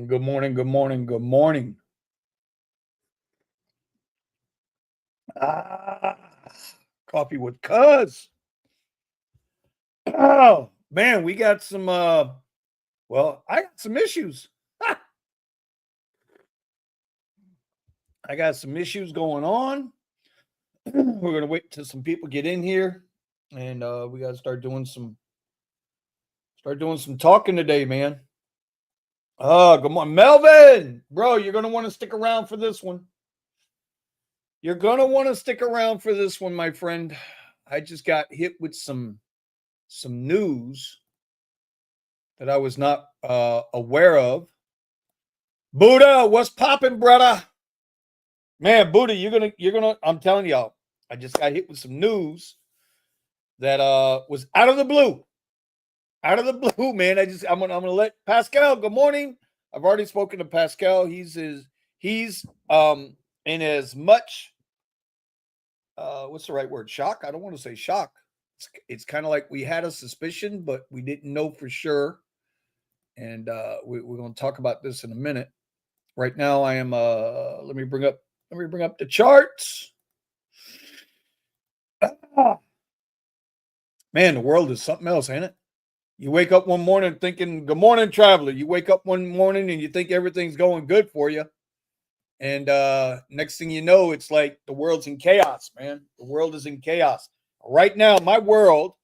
Good morning, good morning, good morning. Ah, coffee with Kuzz. Oh, man, we got some I got some issues. I got some issues going on. We're gonna wait till some people get in here and we gotta start doing some talking today, man. Oh, good morning. Melvin, bro, you're gonna want to stick around for this one. You're gonna want to stick around for this one, my friend. I just got hit with some news that I was not aware of. Buddha, what's popping, brother? Man, Buddha, you're gonna. I'm telling y'all, I just got hit with some news that was out of the blue, man. I'm gonna let Pascal. Good morning. I've already spoken to Pascal. He's in as much what's the right word? Shock. I don't want to say shock. It's kind of like we had a suspicion, but we didn't know for sure. And we're going to talk about this in a minute. Right now, I am. Let me bring up the charts. Man, the world is something else, ain't it? You wake up one morning thinking, "Good morning, traveler." You wake up one morning and you think everything's going good for you, and next thing you know, it's like the world's in chaos, man. The world is in chaos right now. My world.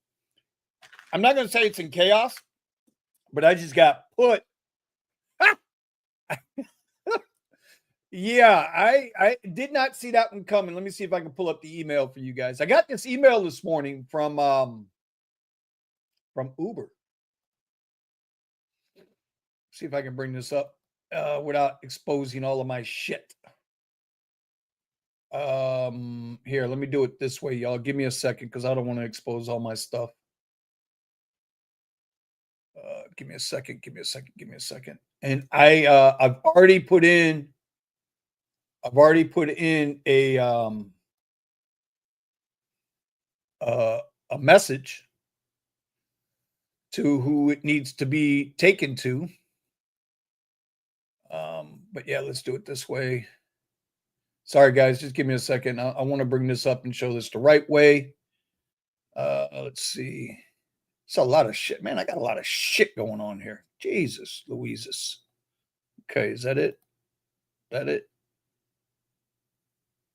I'm not going to say it's in chaos, but I just got put. Yeah, I did not see that one coming. Let me see if I can pull up the email for you guys. I got this email this morning from Uber. See if I can bring this up without exposing all of my shit. Here, let me do it this way, y'all. Give me a second because I don't want to expose all my stuff. Give me a second. And I've already put in a message to who it needs to be taken to. But yeah, let's do it this way. Sorry, guys, just give me a second. I want to bring this up and show this the right way. Let's see. It's a lot of shit, man. I got a lot of shit going on here. Jesus, Louises. Okay, is that it? That it?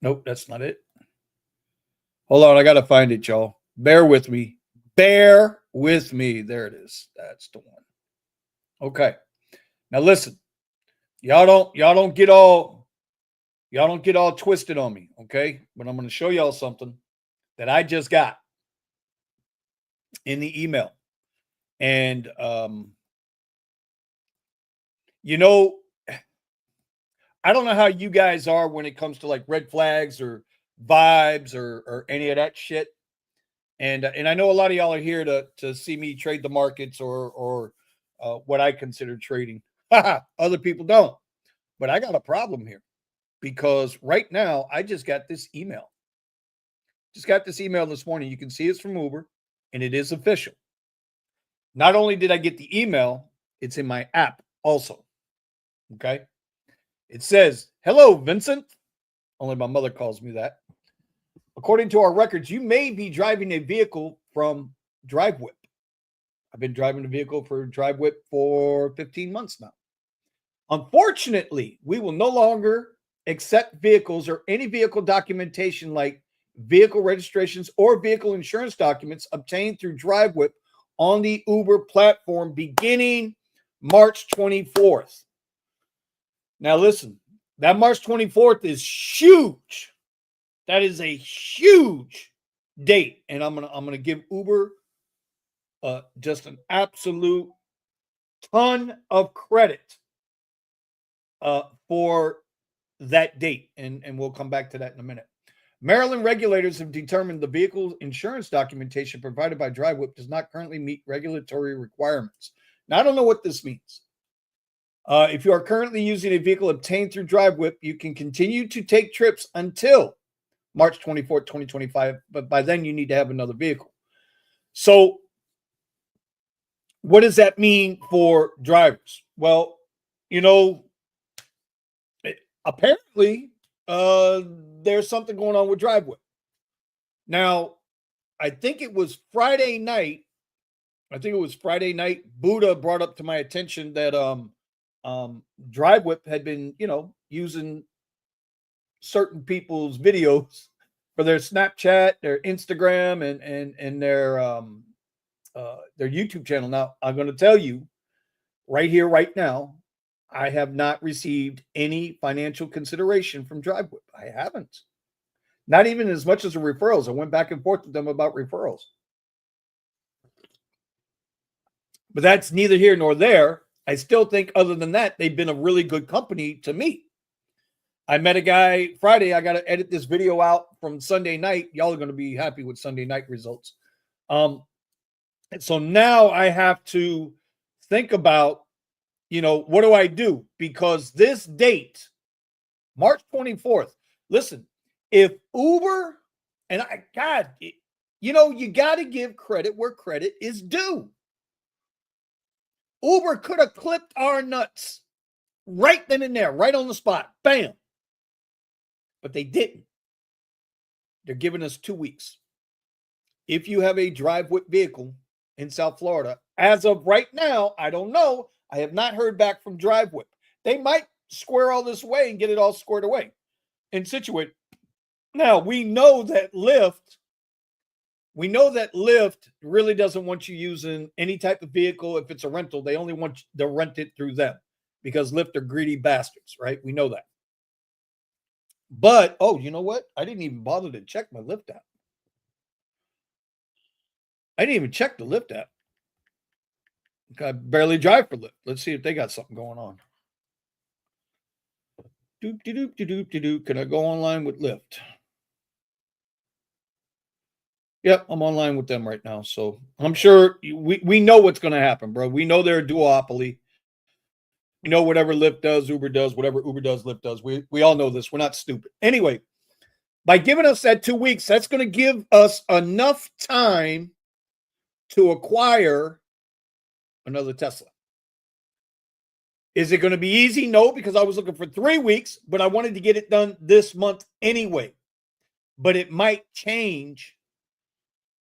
Nope, that's not it. Hold on, I gotta find it, y'all. Bear with me. There it is. That's the one. Okay. Now listen. Y'all don't get all twisted on me, okay? But I'm going to show y'all something that I just got in the email. And I don't know how you guys are when it comes to like red flags or vibes or any of that shit. And I know a lot of y'all are here to see me trade the markets or what I consider trading. Other people don't. But I got a problem here because right now I just got this email. This morning. You can see it's from Uber and it is official. Not only did I get the email, it's in my app also. Okay. It says, "Hello, Vincent." Only my mother calls me that. "According to our records, you may be driving a vehicle from DriveWhip." I've been driving a vehicle for DriveWhip for 15 months now. "Unfortunately, we will no longer accept vehicles or any vehicle documentation like vehicle registrations or vehicle insurance documents obtained through DriveWhip on the Uber platform beginning March 24th. Now listen, that March 24th is huge. That is a huge date. And I'm gonna give Uber just an absolute ton of credit for that date. And we'll come back to that in a minute. "Maryland regulators have determined the vehicle insurance documentation provided by DriveWhip does not currently meet regulatory requirements." Now, I don't know what this means. If you are currently using a vehicle obtained through DriveWhip, you can continue to take trips until March 24th, 2025. But by then, you need to have another vehicle. So what does that mean for drivers? Well, you know, apparently there's something going on with Driveway. Now, I think it was Friday night. Buddha brought up to my attention that Drive Whip had been, using certain people's videos for their Snapchat, their Instagram, and their YouTube channel. Now, I'm going to tell you right here, right now, I have not received any financial consideration from Drive Whip. I haven't. Not even as much as the referrals. I went back and forth with them about referrals. But that's neither here nor there. I still think, other than that, they've been a really good company to me. I met a guy Friday. I got to edit this video out from Sunday night. Y'all are going to be happy with Sunday night results. And so now I have to think about, what do I do? Because this date, March 24th, listen, if Uber, and you got to give credit where credit is due. Uber could have clipped our nuts right then and there, right on the spot. Bam. But they didn't. They're giving us 2 weeks. If you have a Drive Whip vehicle in South Florida, as of right now, I don't know. I have not heard back from Drive Whip. They might square all this away and get it all squared away and situated. Now, we know that Lyft really doesn't want you using any type of vehicle. If it's a rental, they only want you to rent it through them because Lyft are greedy bastards, right? We know that. But, you know what? I didn't even bother to check my Lyft app. I didn't even check the Lyft app. I barely drive for Lyft. Let's see if they got something going on. Can I go online with Lyft? Yep, I'm online with them right now. So I'm sure we know what's going to happen, bro. We know they're a duopoly. We know whatever Lyft does, Uber does. Whatever Uber does, Lyft does. We all know this. We're not stupid. Anyway, by giving us that 2 weeks, that's going to give us enough time to acquire another Tesla. Is it going to be easy? No, because I was looking for 3 weeks, but I wanted to get it done this month anyway. But it might change.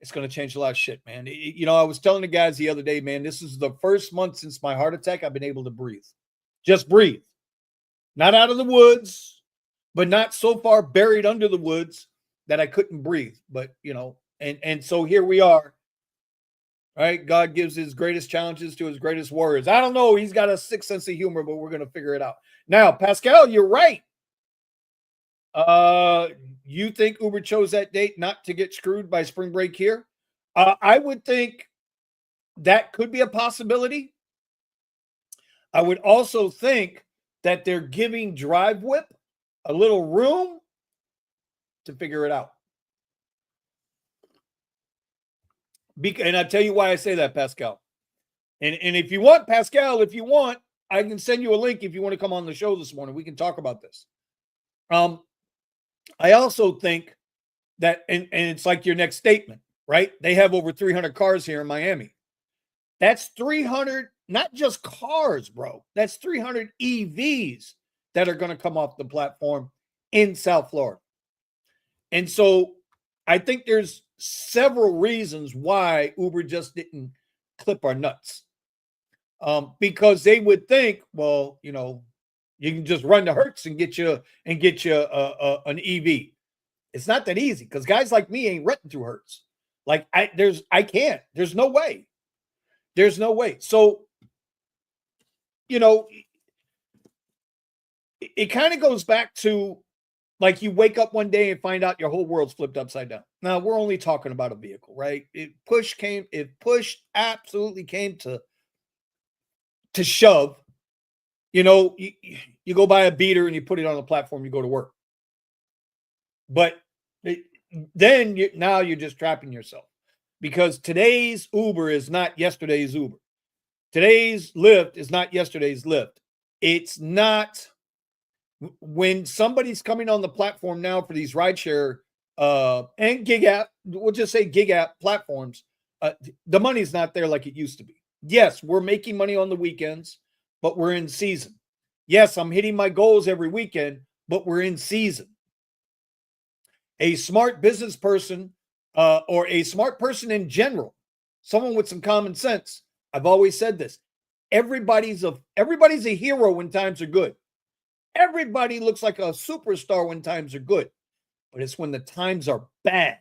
It's going to change a lot of shit, man. I was telling the guys the other day, man, this is the first month since my heart attack I've been able to breathe. Just breathe. Not out of the woods, but not so far buried under the woods that I couldn't breathe. But, and so here we are. Right? God gives his greatest challenges to his greatest warriors. I don't know. He's got a sick sense of humor, but we're going to figure it out. Now, Pascal, you're right. You think Uber chose that date not to get screwed by spring break here? I would think that could be a possibility. I would also think that they're giving Drive Whip a little room to figure it out. And I tell you why I say that, Pascal. And if you want, Pascal, I can send you a link if you want to come on the show this morning. We can talk about this. I also think that, and it's like your next statement, right? They have over 300 cars here in Miami. That's 300, not just cars, bro. That's 300 EVs that are going to come off the platform in South Florida. And so I think there's several reasons why Uber just didn't clip our nuts. Because they would think, well, you can just run to Hertz and get you an EV. It's not that easy because guys like me ain't renting through Hertz. Like I can't. There's no way. There's no way. So, it kind of goes back to like you wake up one day and find out your whole world's flipped upside down. Now we're only talking about a vehicle, right? If push absolutely came to shove, you go buy a beater and you put it on the platform, you go to work. But then you're just trapping yourself because today's Uber is not yesterday's Uber. Today's Lyft is not yesterday's Lyft. It's not. When somebody's coming on the platform now for these rideshare and gig app, we'll just say gig app platforms, the money's not there like it used to be. Yes, we're making money on the weekends, but we're in season. Yes, I'm hitting my goals every weekend, but we're in season. A smart business person or a smart person in general, someone with some common sense. I've always said this. Everybody's a hero when times are good. Everybody looks like a superstar when times are good. But it's when the times are bad,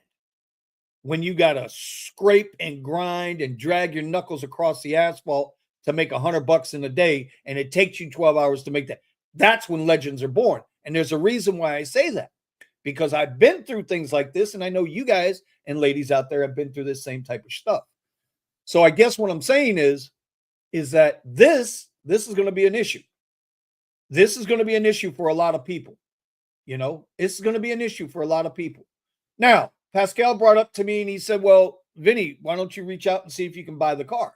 when you got to scrape and grind and drag your knuckles across the asphalt to make $100 in a day, and it takes you 12 hours to make that. That's when legends are born. And there's a reason why I say that, because I've been through things like this, and I know you guys and ladies out there have been through this same type of stuff. So I guess what I'm saying is that this is going to be an issue. This is going to be an issue for a lot of people. You know, it's going to be an issue for a lot of people. Now, Pascal brought up to me and he said, well, Vinny, why don't you reach out and see if you can buy the car?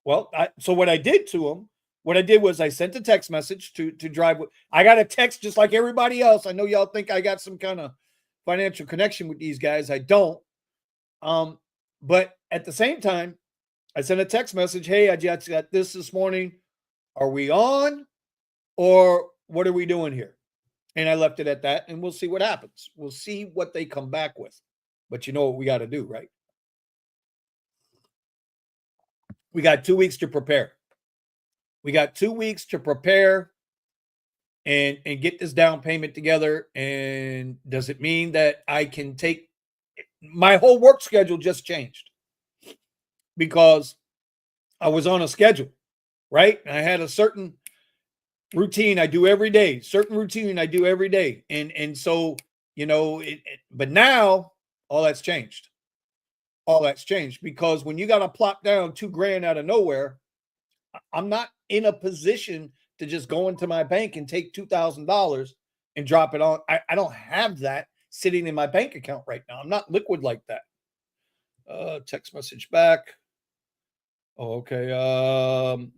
Well, so what I did to him, what I did was I sent a text message to drive. I got a text just like everybody else. I know y'all think I got some kind of financial connection with these guys. I don't. But at the same time, I sent a text message. Hey, I just got this morning. Are we on, or what are we doing here? And I left it at that, and we'll see what happens. We'll see what they come back with. But you know what we got to do, right? We got 2 weeks to prepare. We got 2 weeks to prepare and get this down payment together. And does it mean that I can take my whole work schedule just changed because I was on a schedule, right? I had a certain routine I do every day, And so, you know, but now all that's changed. All that's changed because when you got to plop down $2,000 out of nowhere, I'm not in a position to just go into my bank and take $2,000 and drop it on. I don't have that sitting in my bank account right now. I'm not liquid like that. Text message back. Oh, okay.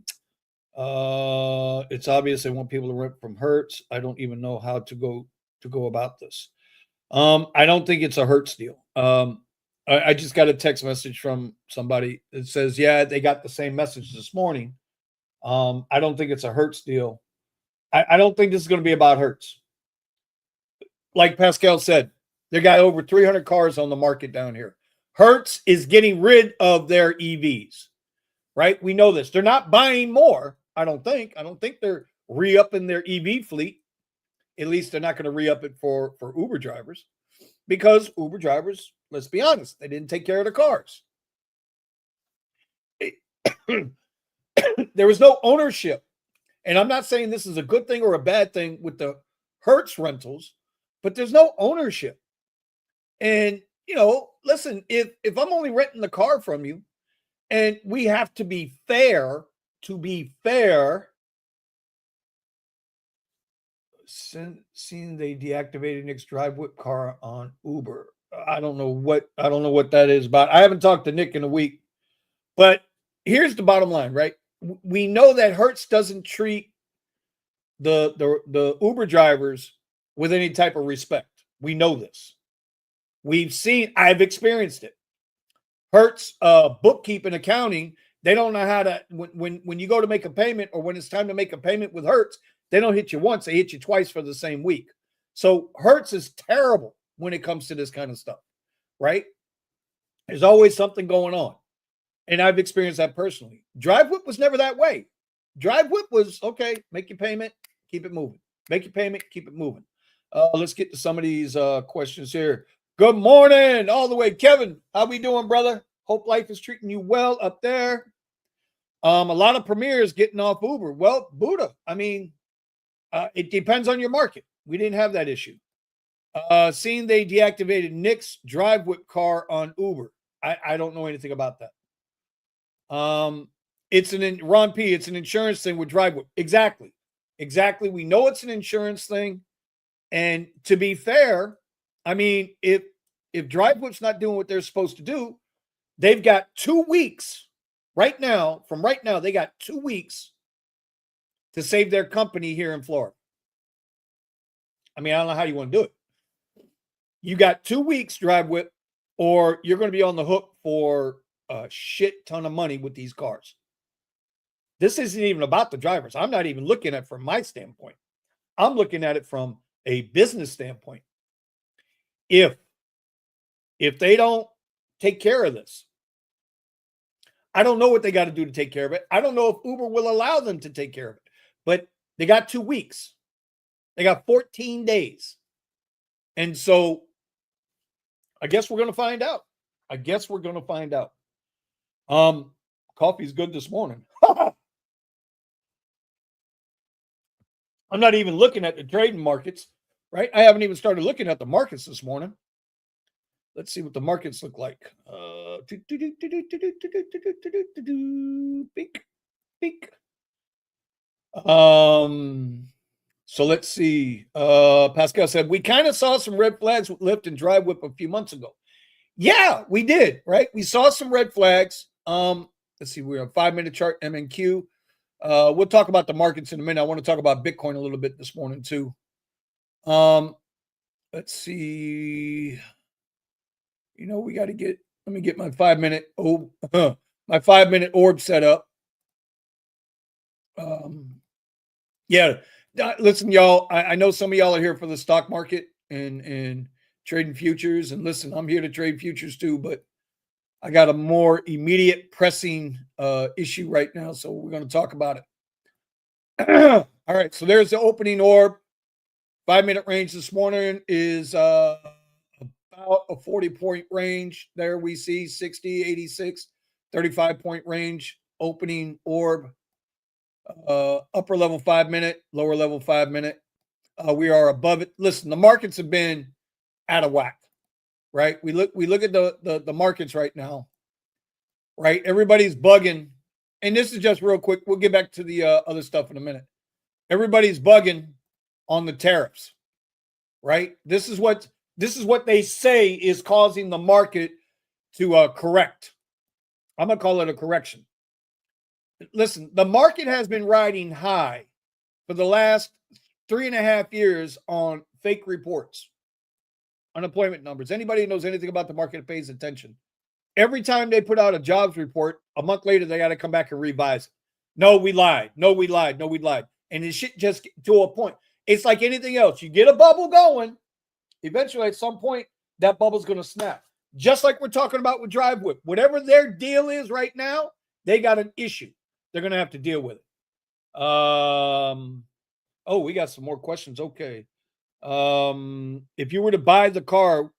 It's obvious they want people to rent from Hertz. I don't even know how to go about this. I don't think it's a Hertz deal. I just got a text message from somebody that says, yeah, they got the same message this morning. I don't think it's a Hertz deal. I don't think this is going to be about Hertz. Like Pascal said, they got over 300 cars on the market down here. Hertz is getting rid of their EVs, right? We know this. They're not buying more, I don't think. I don't think they're re-upping their EV fleet. At least they're not going to re-up it for Uber drivers, because Uber drivers, let's be honest, they didn't take care of the cars. There was no ownership. And I'm not saying this is a good thing or a bad thing with the Hertz rentals, but there's no ownership. And, you know, listen, if I'm only renting the car from you, and we have to be fair, seeing they deactivated Nick's drive whip car on Uber. I don't know what that is about. I haven't talked to Nick in a week. But here's the bottom line, right? We know that Hertz doesn't treat the Uber drivers with any type of respect. We know this. I've experienced it. Hertz bookkeeping, accounting, they don't know how to, when you go to make a payment, or when it's time to make a payment with Hertz, they don't hit you once, they hit you twice for the same week. So Hertz is terrible when it comes to this kind of stuff, right? There's always something going on. And I've experienced that personally. Drive Whip was never that way. Drive Whip was, okay, make your payment, keep it moving. Make your payment, keep it moving. Let's get to some of these questions here. Good morning, all the way. Kevin, how we doing, brother? Hope life is treating you well up there. A lot of premiers getting off Uber. Well, Buddha, I mean, it depends on your market. We didn't have that issue. Seeing they deactivated Nick's drive whip car on Uber. I don't know anything about that. It's Ron P. It's an insurance thing with drive whip. Exactly. We know it's an insurance thing. And to be fair, I mean, if drive whip's not doing what they're supposed to do, they've got 2 weeks right now. From right now, they got 2 weeks to save their company here in Florida. I mean, I don't know how you want to do it. You got 2 weeks, drive whip, or you're going to be on the hook for a shit ton of money with these cars. This isn't even about the drivers. I'm not even looking at it from my standpoint. I'm looking at it from a business standpoint. If they don't take care of this, I don't know what they got to do to take care of it. I don't know if Uber will allow them to take care of it, but they got 2 weeks. They got 14 days. And so I guess we're going to find out. Coffee's good this morning. I'm not even looking at the trading markets, right? I haven't even started looking at the markets this morning. Let's see what the markets look like. Peek. So let's see. Pascal said, we kind of saw some red flags with Lyft and Drive Whip a few months ago. Yeah, we did, right? We saw some red flags. Let's see, we're on 5-minute chart, MNQ. We'll talk about the markets in a minute. I want to talk about Bitcoin a little bit this morning too. Let's see. We got to let me get my 5-minute my 5-minute orb set up. Yeah. Listen, y'all, I know some of y'all are here for the stock market and trading futures. And listen, I'm here to trade futures too, but I got a more immediate pressing issue right now. So we're going to talk about it. All right. So there's the opening orb. 5-minute range this morning is about a 40-point range. There we see 60, 86, 35-point range opening orb. Upper level 5-minute, lower level 5-minute. We are above it. Listen, the markets have been out of whack, right? We look at the markets right now, right? Everybody's bugging, and this is just real quick. We'll get back to the other stuff in a minute. Everybody's bugging on the tariffs, right? This is what they say is causing the market to correct. I'm gonna call it a correction. Listen, the market has been riding high for the last 3.5 years on fake reports, unemployment numbers. Anybody who knows anything about the market pays attention. Every time they put out a jobs report, a month later, they got to come back and revise it. No, we lied. No, we lied. No, we lied. And it shit just to a point. It's like anything else. You get a bubble going. Eventually, at some point, that bubble's going to snap. Just like we're talking about with Drive Whip. Whatever their deal is right now, they got an issue. They're going to have to deal with it. Oh, we got some more questions. Okay. If you were to buy the car,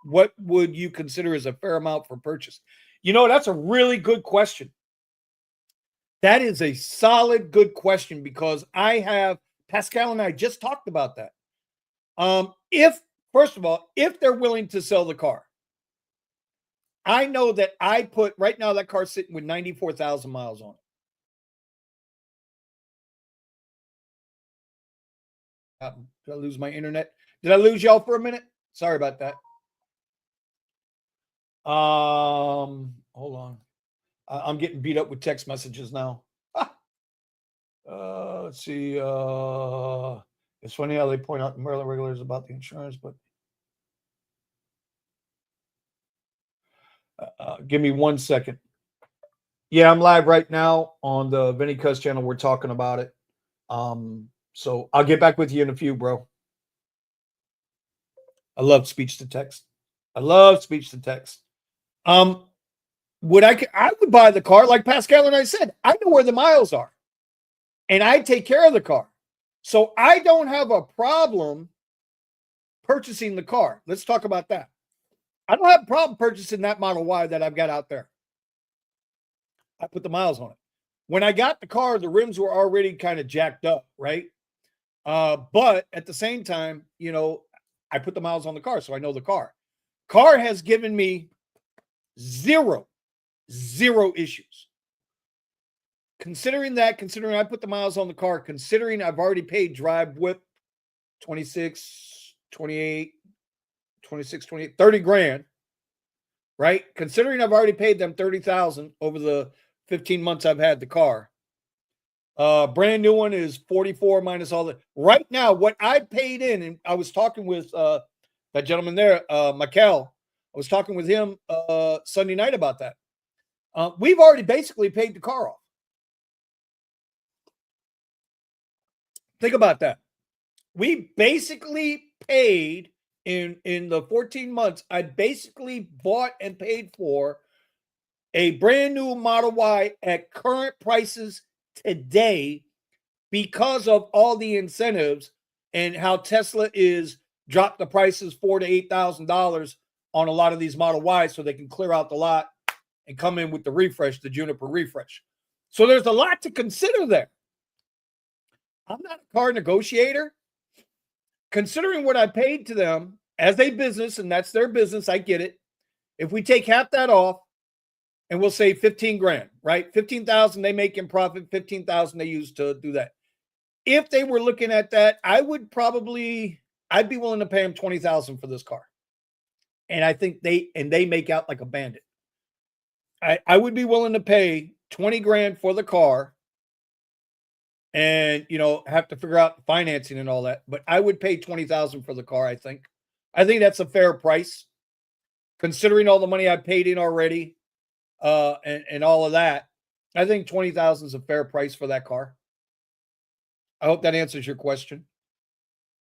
what would you consider as a fair amount for purchase? That's a really good question. That is a solid, good question because Pascal and I just talked about that. First of all, if they're willing to sell the car, I know that right now that car's sitting with 94,000 miles on it. Did I lose my internet? Did I lose y'all for a minute? Sorry about that. Hold on. I'm getting beat up with text messages now. Let's see. It's funny how they point out the Maryland regulators about the insurance, but give me 1 second. Yeah, I'm live right now on the Vinny Kuzz channel. We're talking about it. So I'll get back with you in a few, bro. I love speech to text. I would buy the car like Pascal and I said. I know where the miles are, and I take care of the car, so I don't have a problem purchasing the car. Let's talk about that. I don't have a problem purchasing that Model Y that I've got out there. I put the miles on it. When I got the car, the rims were already kind of jacked up, right? But at the same time, I put the miles on the car, so I know the car. Car has given me zero issues. Considering I put the miles on the car, considering I've already paid Drive Whip 26, 28, 30 grand, right? Considering I've already paid them 30,000 over the 15 months I've had the car. Brand new one is 44 minus all that. Right now, what I paid in, and I was talking with that gentleman there, Michael. I was talking with him Sunday night about that. We've already basically paid the car off. Think about that. We basically paid in the 14 months. I basically bought and paid for a brand new Model Y at current prices today because of all the incentives and how Tesla is dropped the prices $4,000 to $8,000 on a lot of these Model Ys so they can clear out the lot and come in with the refresh, the Juniper refresh. So there's a lot to consider there. I'm not a car negotiator. Considering what I paid to them as a business, and that's their business, I get it. If we take half that off, and we'll say 15 grand, right? 15,000 they make in profit, 15,000 they use to do that. If they were looking at that, I'd be willing to pay them 20,000 for this car. And I think they make out like a bandit. I would be willing to pay 20 grand for the car and, have to figure out financing and all that. But I would pay 20,000 for the car, I think. I think that's a fair price considering all the money I paid in already and all of that. I think 20,000 is a fair price for that car. I hope that answers your question.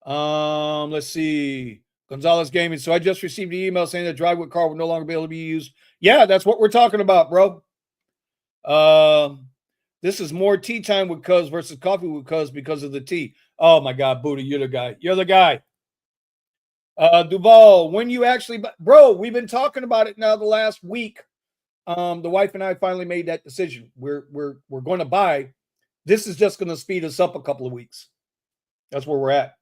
Let's see. Gonzalez Gaming. So I just received an email saying the driveway car will no longer be able to be used. Yeah, that's what we're talking about, bro. This is more tea time with Kuzz versus coffee with Kuzz because of the tea. Oh my God, Buddha, you're the guy. You're the guy. Duval, when you actually, bro, we've been talking about it now the last week. The wife and I finally made that decision. We're going to buy. This is just going to speed us up a couple of weeks. That's where we're at.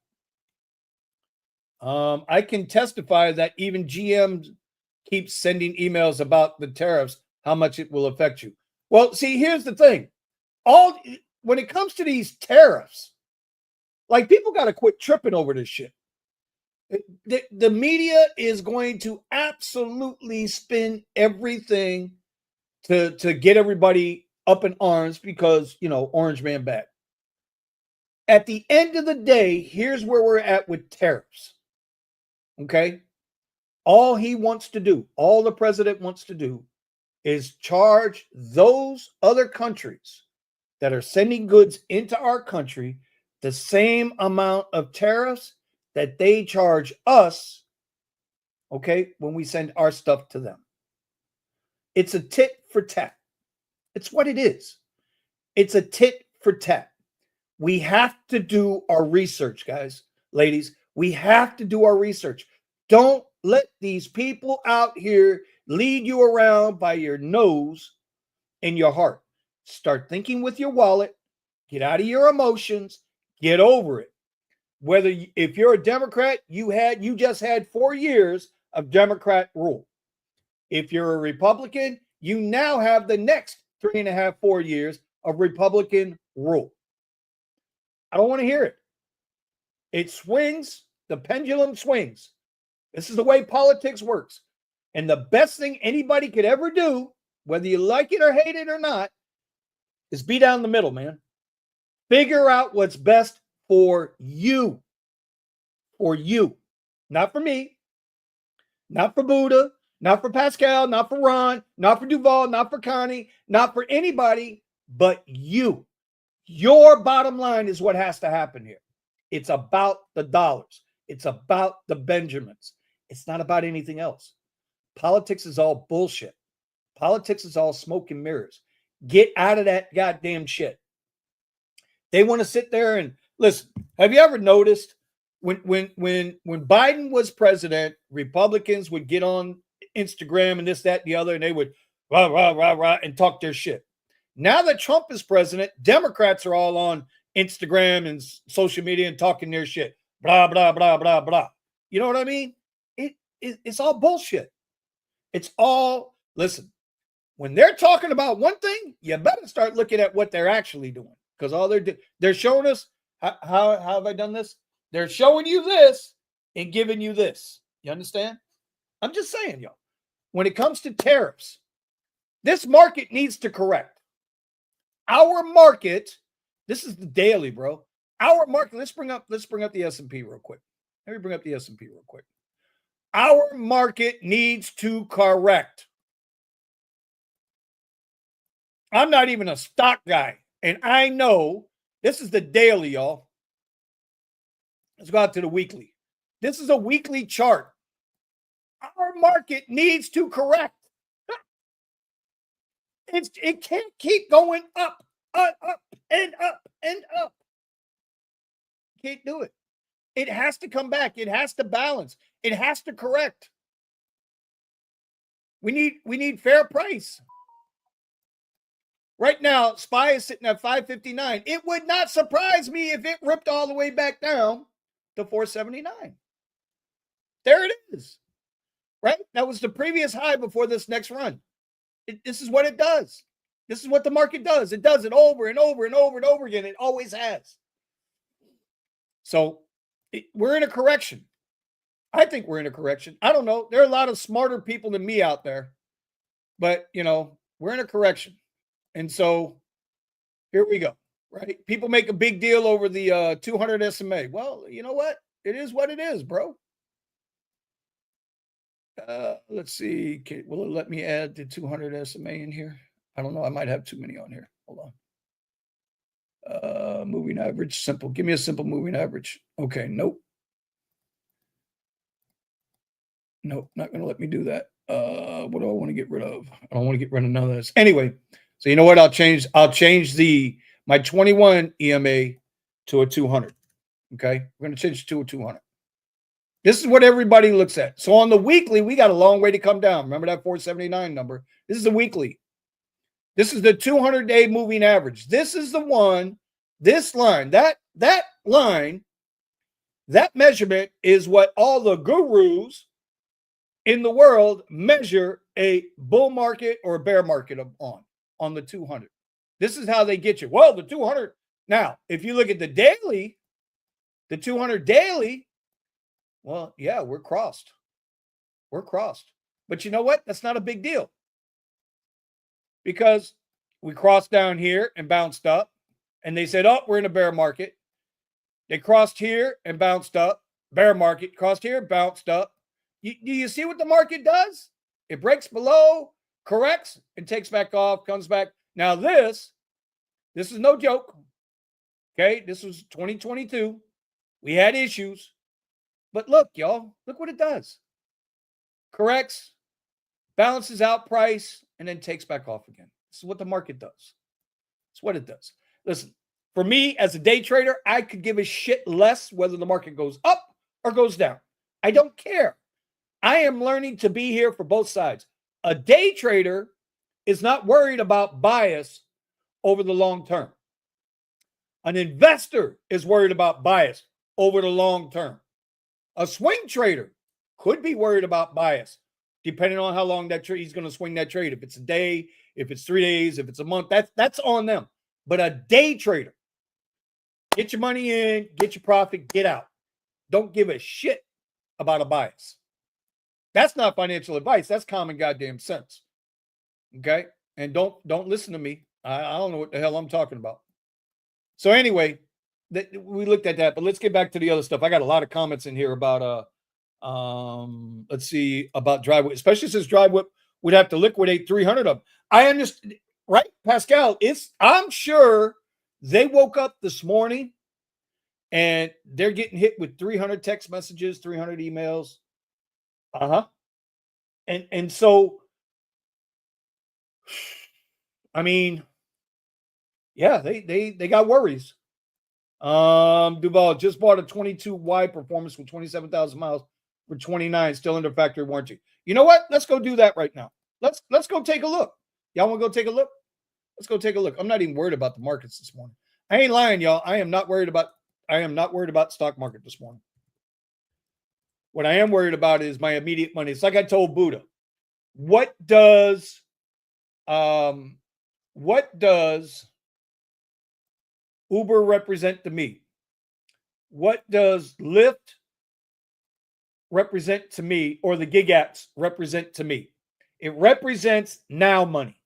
I can testify that even GM keeps sending emails about the tariffs, how much it will affect you. Well, see, here's the thing. When it comes to these tariffs, like people got to quit tripping over this shit. The media is going to absolutely spin everything to get everybody up in arms because, Orange Man bad. At the end of the day, here's where we're at with tariffs. Okay? All the president wants to do is charge those other countries that are sending goods into our country the same amount of tariffs that they charge us, okay, when we send our stuff to them. It's a tit for tat. It's what it is. It's a tit for tat. We have to do our research, guys, ladies. We have to do our research. Don't let these people out here lead you around by your nose and your heart. Start thinking with your wallet. Get out of your emotions. Get over it. If you're a Democrat, you just had 4 years of Democrat rule. If you're a Republican, you now have the next 3.5, 4 years of Republican rule. I don't want to hear it. It swings. The pendulum swings. This is the way politics works. And the best thing anybody could ever do, whether you like it or hate it or not, is be down the middle, man. Figure out what's best for you. For you. Not for me. Not for Buddha. Not for Pascal. Not for Ron. Not for Duval. Not for Connie. Not for anybody but you. Your bottom line is what has to happen here. It's about the dollars. It's about the Benjamins. It's not about anything else. Politics is all bullshit. Politics is all smoke and mirrors. Get out of that goddamn shit. They want to sit there and listen. Have you ever noticed when Biden was president, Republicans would get on Instagram and this, that, and the other, and they would rah, rah, rah, rah, and talk their shit. Now that Trump is president, Democrats are all on Instagram and social media and talking their shit. Blah, blah, blah, blah, blah. You know what I mean? It's all bullshit. It's all, listen, when they're talking about one thing, you better start looking at what they're actually doing. Because all they're showing us, how have I done this? They're showing you this and giving you this. You understand? I'm just saying, y'all. When it comes to tariffs, this market needs to correct. Our market, this is the daily, bro. Our market, let's bring up the S&P real quick. Let me bring up the S&P real quick. Our market needs to correct. I'm not even a stock guy. And I know this is the daily, y'all. Let's go out to the weekly. This is a weekly chart. Our market needs to correct. It can't keep going up and up and up. Can't do it. It has to come back. It has to balance. It has to correct. We need fair price. Right now, SPY is sitting at 559. It would not surprise me if it ripped all the way back down to 479. There it is. Right? That was the previous high before this next run. This is what it does. This is what the market does. It does it over and over and over and over again. It always has. So we're in a correction. I think we're in a correction. I don't know. There are a lot of smarter people than me out there. But, we're in a correction. And so here we go, right? People make a big deal over the 200 SMA. Well, you know what? It is what it is, bro. Let's see. Will it let me add the 200 SMA in here? I don't know. I might have too many on here. Hold on. Moving average, simple. Give me a simple moving average. Okay, nope. Nope, not going to let me do that. What do I want to get rid of? I don't want to get rid of none of this. Anyway, so you know what? I'll change my 21 EMA to a 200. Okay, we're going to change it to a 200. This is what everybody looks at. So on the weekly, we got a long way to come down. Remember that 479 number? This is the weekly. This is the 200-day moving average. This is the one, this line, that line, that measurement is what all the gurus in the world measure a bull market or a bear market on the 200. This is how they get you. Well, the 200. Now, if you look at the daily, the 200 daily, well, yeah, we're crossed. We're crossed. But you know what? That's not a big deal. Because we crossed down here and bounced up. And they said, oh, we're in a bear market. They crossed here and bounced up. Bear market. Crossed here, bounced up. Do you see what the market does? It breaks below, corrects, and takes back off, comes back. Now this is no joke. Okay, this was 2022. We had issues. But look, y'all, look what it does. Corrects, balances out price, and then takes back off again. This is what the market does. It's what it does. Listen, for me as a day trader, I could give a shit less whether the market goes up or goes down. I don't care. I am learning to be here for both sides. A day trader is not worried about bias over the long term. An investor is worried about bias over the long term. A swing trader could be worried about bias, depending on how long that trade he's going to swing that trade. If it's a day, if it's 3 days, if it's a month, that's on them. But a day trader, get your money in, get your profit, get out. Don't give a shit about a bias. That's not financial advice. That's common goddamn sense. Okay? And don't listen to me. I don't know what the hell I'm talking about. So anyway, we looked at that, but let's get back to the other stuff. I got a lot of comments in here about let's see, about dry whip, especially since dry whip would have to liquidate 300 of them. I understand, right, Pascal? I'm sure they woke up this morning and they're getting hit with 300 text messages, 300 emails. And so, I mean, yeah, they got worries. Duval just bought a 22Y performance with 27,000 miles for 29, still under factory warranty. You know what? Let's go do that right now. Let's go take a look. Y'all want to go take a look? Let's go take a look. I'm not even worried about the markets this morning. I ain't lying, y'all. I am not worried about the stock market this morning. What I am worried about is my immediate money. It's like I told Buddha. What does Uber represent to me? What does Lyft represent to me, or the gig apps represent to me? It represents now money.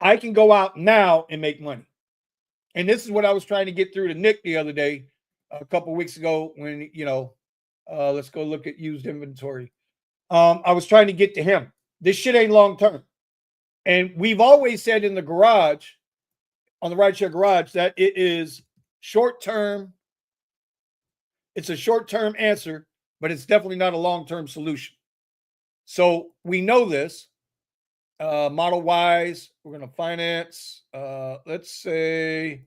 I can go out now and make money. And this is what I was trying to get through to Nick the other day, a couple of weeks ago, when, let's go look at used inventory. I was trying to get to him. This shit ain't long term. And we've always said in the garage, on the rideshare garage, that it is short term It's a short-term answer, but it's definitely not a long-term solution. So we know this. Model Ys, we're going to finance. Let's say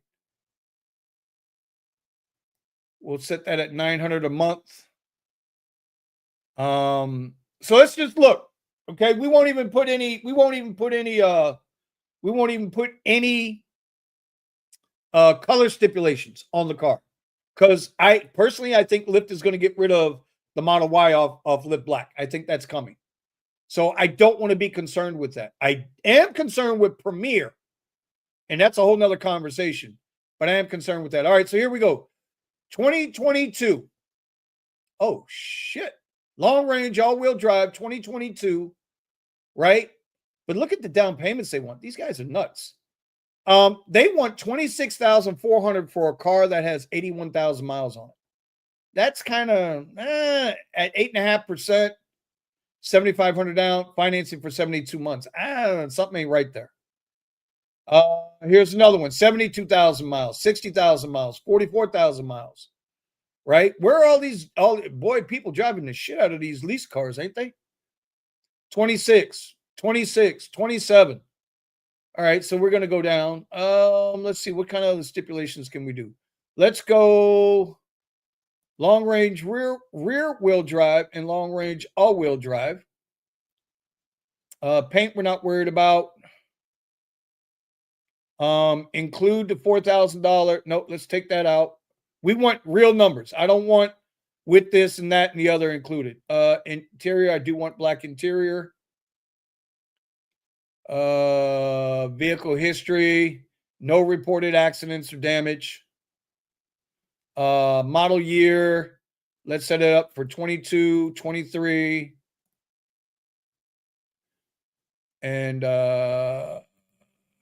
we'll set that at $900 a month. So let's just look. Okay, we won't even put any color stipulations on the car, because I think Lyft is going to get rid of the Model Y off Lyft Black. I think that's coming. So I don't want to be concerned with that. I am concerned with Premier, and that's a whole nother conversation, but I am concerned with that. All right, so here we go. 2022. Oh, shit. Long range, all-wheel drive, 2022, right? But look at the down payments they want. These guys are nuts. They want $26,400 for a car that has 81,000 miles on it. That's kind of at 8.5%, 7,500 down, financing for 72 months. Something ain't right there. Here's another one: 72,000 miles, 60,000 miles, 44,000 miles. Right? Where are all these? People driving the shit out of these lease cars, ain't they? 26, 26, 27. All right, so we're going to go down. Let's see, what kind of stipulations can we do? Let's go long range rear wheel drive and long range all wheel drive. Paint we're not worried about. Include the $4,000. No, let's take that out. We want real numbers. I don't want with this and that and the other included. Interior, I do want black interior. Vehicle history, no reported accidents or damage. Model year, let's set it up for 22, 23. And yeah,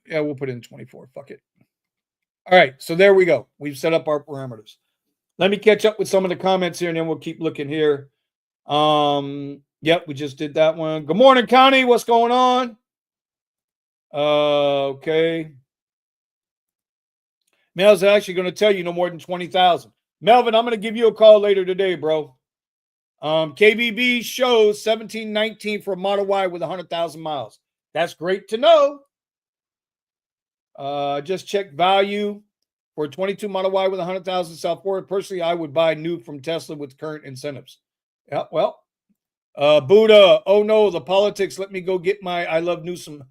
we'll put in 24. Fuck it. All right, so there we go. We've set up our parameters. Let me catch up with some of the comments here, and then we'll keep looking here. Yep, we just did that one. Good morning, Connie. What's going on? Okay. Mel's actually going to tell you no more than 20,000. Melvin, I'm going to give you a call later today, bro. KBB shows 1719 for a Model Y with 100,000 miles. That's great to know. Just check value for a 22 Model Y with 100,000 South Florida. Personally, I would buy new from Tesla with current incentives. Yeah, well. Buddha, oh no, the politics. Let me go get my I love Newsom.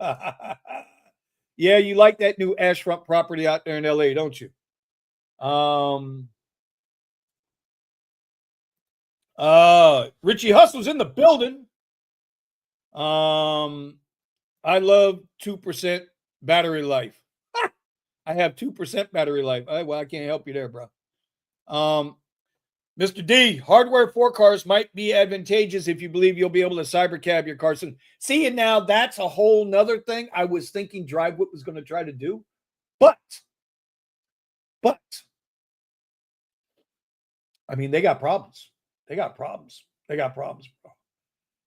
Yeah, you like that new ashfront property out there in LA, don't you? Richie Hustle's in the building. I love 2% battery life. I have 2% battery life. Well, I can't help you there, bro. Mr. D, hardware for cars might be advantageous if you believe you'll be able to cybercab your car soon. See, and now that's a whole nother thing I was thinking DriveWhip was going to try to do. But, I mean, they got problems. They got problems,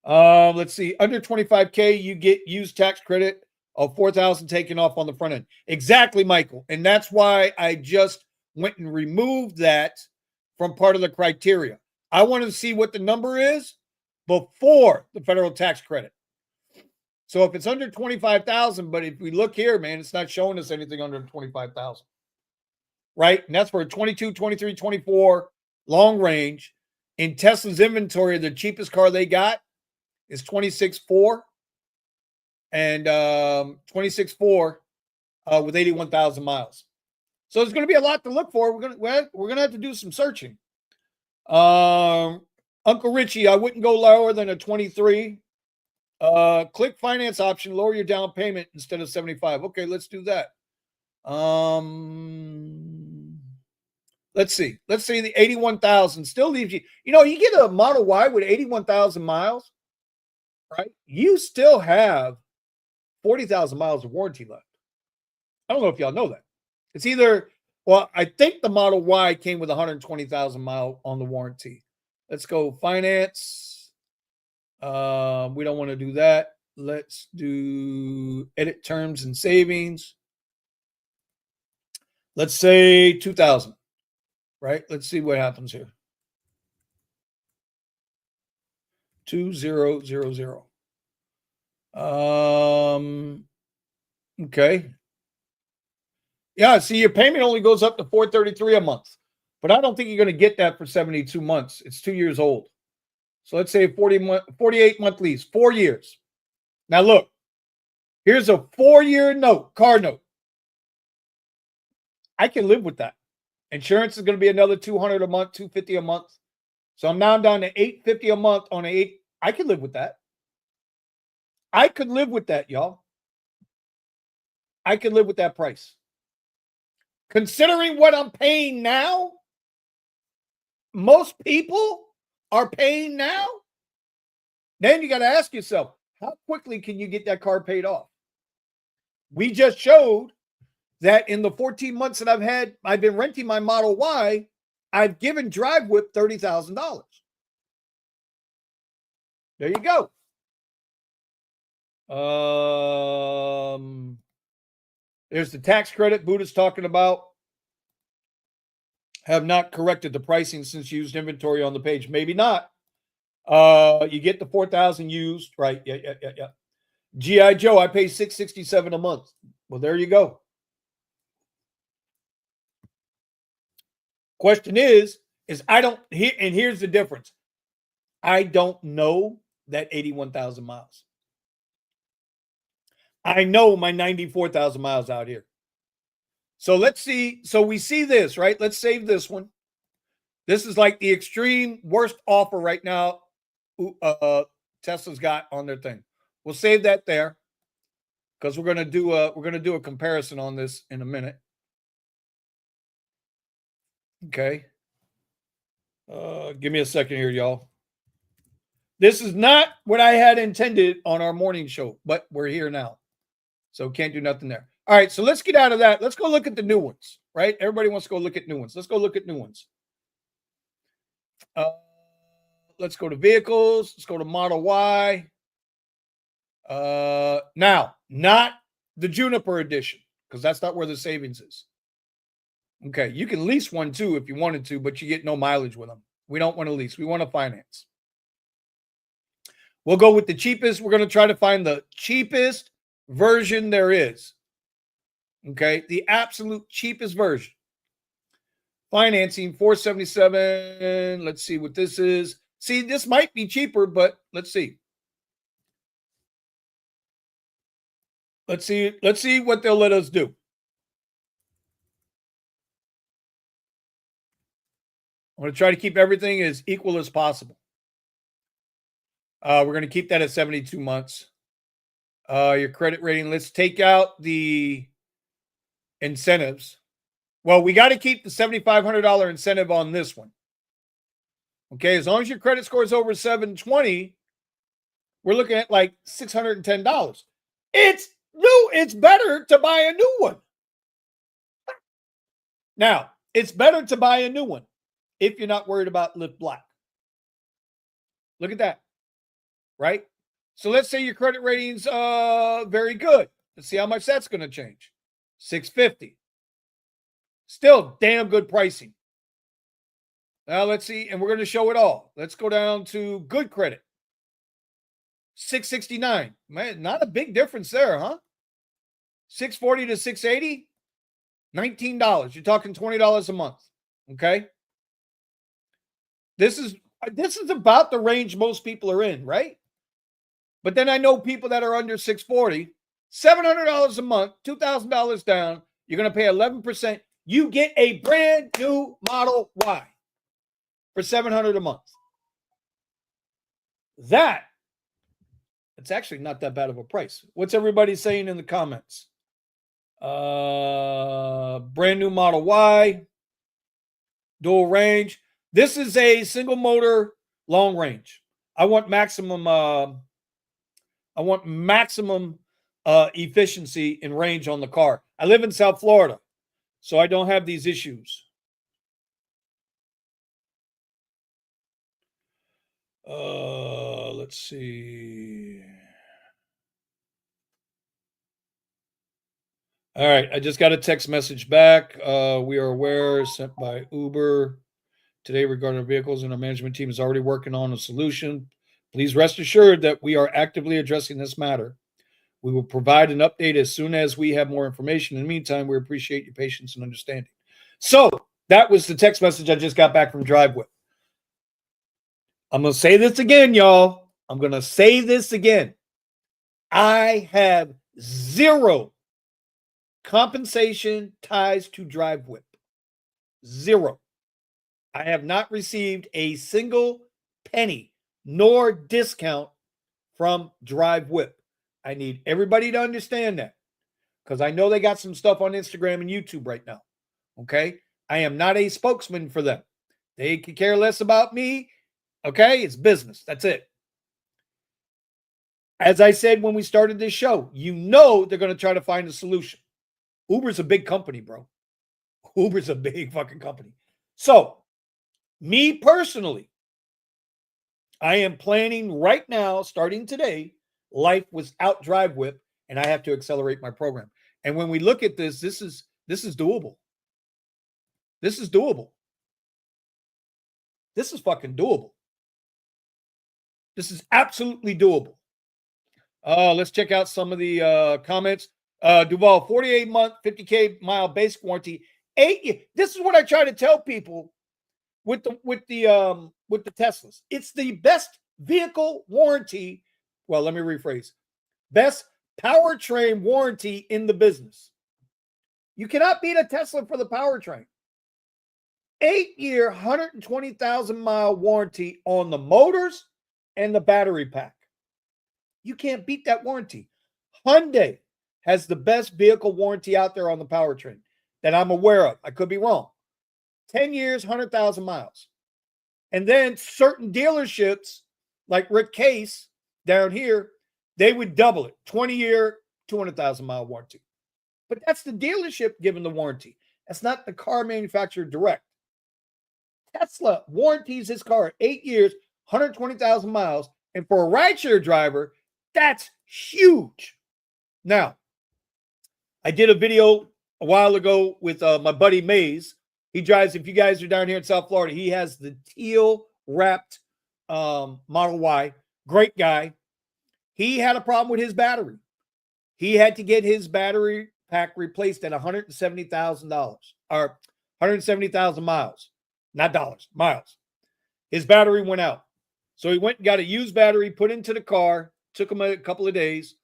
bro. Let's see. Under 25K, you get used tax credit of $4,000 taken off on the front end. Exactly, Michael. And that's why I just went and removed that from part of the criteria. I wanted to see what the number is before the federal tax credit. So if it's under 25,000, but if we look here, man, it's not showing us anything under 25,000. Right? And that's for a 22, 23, 24 long range. In Tesla's inventory, the cheapest car they got is 26.4 and 26.4 with 81,000 miles. So there's going to be a lot to look for. We're going to have to do some searching. Uncle Richie, I wouldn't go lower than a 23. Click finance option, lower your down payment instead of 75. Okay, let's do that. Let's see. Let's see, the 81,000 still leaves you. You know, you get a Model Y with 81,000 miles, right? You still have 40,000 miles of warranty left. I don't know if y'all know that. It's either, well, I think the Model Y came with 120,000 mile on the warranty. Let's go finance. We don't want to do that. Let's do edit terms and savings. Let's say 2,000, right? Let's see what happens here. 2000. Okay. Yeah, see, your payment only goes up to $433 a month. But I don't think you're going to get that for 72 months. It's 2 years old. So let's say 48-month lease, 4 years. Now look, here's a 4-year note, car note. I can live with that. Insurance is going to be another $200 a month, $250 a month. So I'm now down to $850 a month on I can live with that. I could live with that, y'all. I could live with that price. Considering what I'm paying now, most people are paying now. Then you got to ask yourself, how quickly can you get that car paid off? We just showed that in the 14 months that I've been renting my Model Y, I've given DriveWhip $30,000. There you go. There's the tax credit Buddha's talking about. Have not corrected the pricing since used inventory on the page. Maybe not. You get the 4,000 used, right? Yeah. G.I. Joe, I pay $667 a month. Well, there you go. Question is I don't here, and here's the difference. I don't know that 81,000 miles. I know my 94,000 miles out here. So let's see. So we see this, right? Let's save this one. This is like the extreme worst offer right now Tesla's got on their thing. We'll save that there because we're gonna do a comparison on this in a minute. Okay. Give me a second here, y'all. This is not what I had intended on our morning show, but we're here now. So can't do nothing there. All right, so let's get out of that. Let's go look at the new ones, right? Everybody wants to go look at new ones. Let's go look at new ones. Let's go to vehicles. Let's go to Model Y. Now, not the Juniper edition, because that's not where the savings is. Okay, you can lease one too if you wanted to, but you get no mileage with them. We don't want to lease. We want to finance. We'll go with the cheapest. We're going to try to find the cheapest version there is. Okay, the absolute cheapest version. Financing $477. Let's see what this is. See, this might be cheaper, but let's see. Let's see what they'll let us do. I'm going to try to keep everything as equal as possible. We're going to keep that at 72 months. Your credit rating. Let's take out the incentives. Well, we got to keep the $7,500 incentive on this one. Okay, as long as your credit score is over 720, we're looking at like $610. It's new. It's better to buy a new one. Now, it's better to buy a new one if you're not worried about Lift Black. Look at that. Right? So let's say your credit rating's very good. Let's see how much that's going to change. $650. Still damn good pricing. Now let's see, and we're going to show it all. Let's go down to good credit. $669. Man, not a big difference there, huh? $640 to $680. $19. You're talking $20 a month. Okay. This is about the range most people are in, right? But then I know people that are under $640, $700 a month, $2,000 down. You're going to pay 11%. You get a brand new Model Y for $700 a month. It's actually not that bad of a price. What's everybody saying in the comments? Brand new Model Y, dual range. This is a single motor long range. I want maximum efficiency in range on the car. I live in South Florida, so I don't have these issues. Let's see. All right, I just got a text message back. We are aware, sent by Uber today regarding our vehicles, and our management team is already working on a solution. Please rest assured that we are actively addressing this matter. We will provide an update as soon as we have more information. In the meantime, we appreciate your patience and understanding. So that was the text message I just got back from Drive Whip. I'm going to say this again, y'all. I'm going to say this again. I have zero compensation ties to Drive Whip. Zero. I have not received a single penny nor discount from Drive Whip. I need everybody to understand that because I know they got some stuff on Instagram and YouTube right now. Okay? I am not a spokesman for them. They could care less about me. Okay? It's business. That's it. As I said when we started this show, you know they're going to try to find a solution. Uber's a big company, bro. Uber's a big fucking company. So, me personally, I am planning right now, starting today, life without Drive Whip, and I have to accelerate my program. And when we look at this, this is doable. This is doable. This is fucking doable. This is absolutely doable. Let's check out some of the comments. Duval, 48-month, 50K mile basic warranty. 8 years. This is what I try to tell people with the Teslas. It's the best vehicle warranty. Well, let me rephrase. Best powertrain warranty in the business. You cannot beat a Tesla for the powertrain. 8-year, 120,000 mile warranty on the motors and the battery pack. You can't beat that warranty. Hyundai has the best vehicle warranty out there on the powertrain that I'm aware of. I could be wrong. 10 years, 100,000 miles. And then certain dealerships like Rick Case down here, they would double it. 20-year, 200,000 mile warranty. But that's the dealership giving the warranty. That's not the car manufacturer direct. Tesla warranties his car 8 years, 120,000 miles. And for a rideshare driver, that's huge. Now, I did a video a while ago with my buddy Maze. He drives, if you guys are down here in South Florida, he has the teal wrapped Model Y. Great guy. He had a problem with his battery. He had to get his battery pack replaced at $170,000 or 170,000 miles. Not dollars, miles. His battery went out. So he went and got a used battery, put into the car. Took him a couple of days.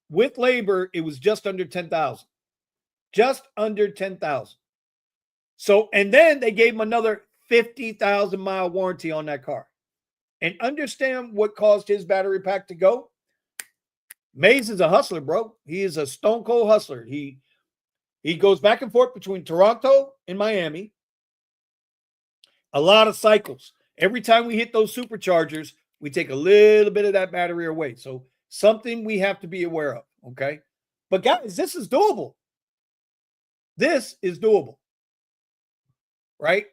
With labor, it was just under 10,000. Just under 10,000. So, and then they gave him another 50,000 mile warranty on that car. And understand what caused his battery pack to go? Maze is a hustler, bro. He is a stone cold hustler. He goes back and forth between Toronto and Miami. A lot of cycles. Every time we hit those superchargers, we take a little bit of that battery away. So something we have to be aware of, okay? But guys, this is doable. This is doable, right?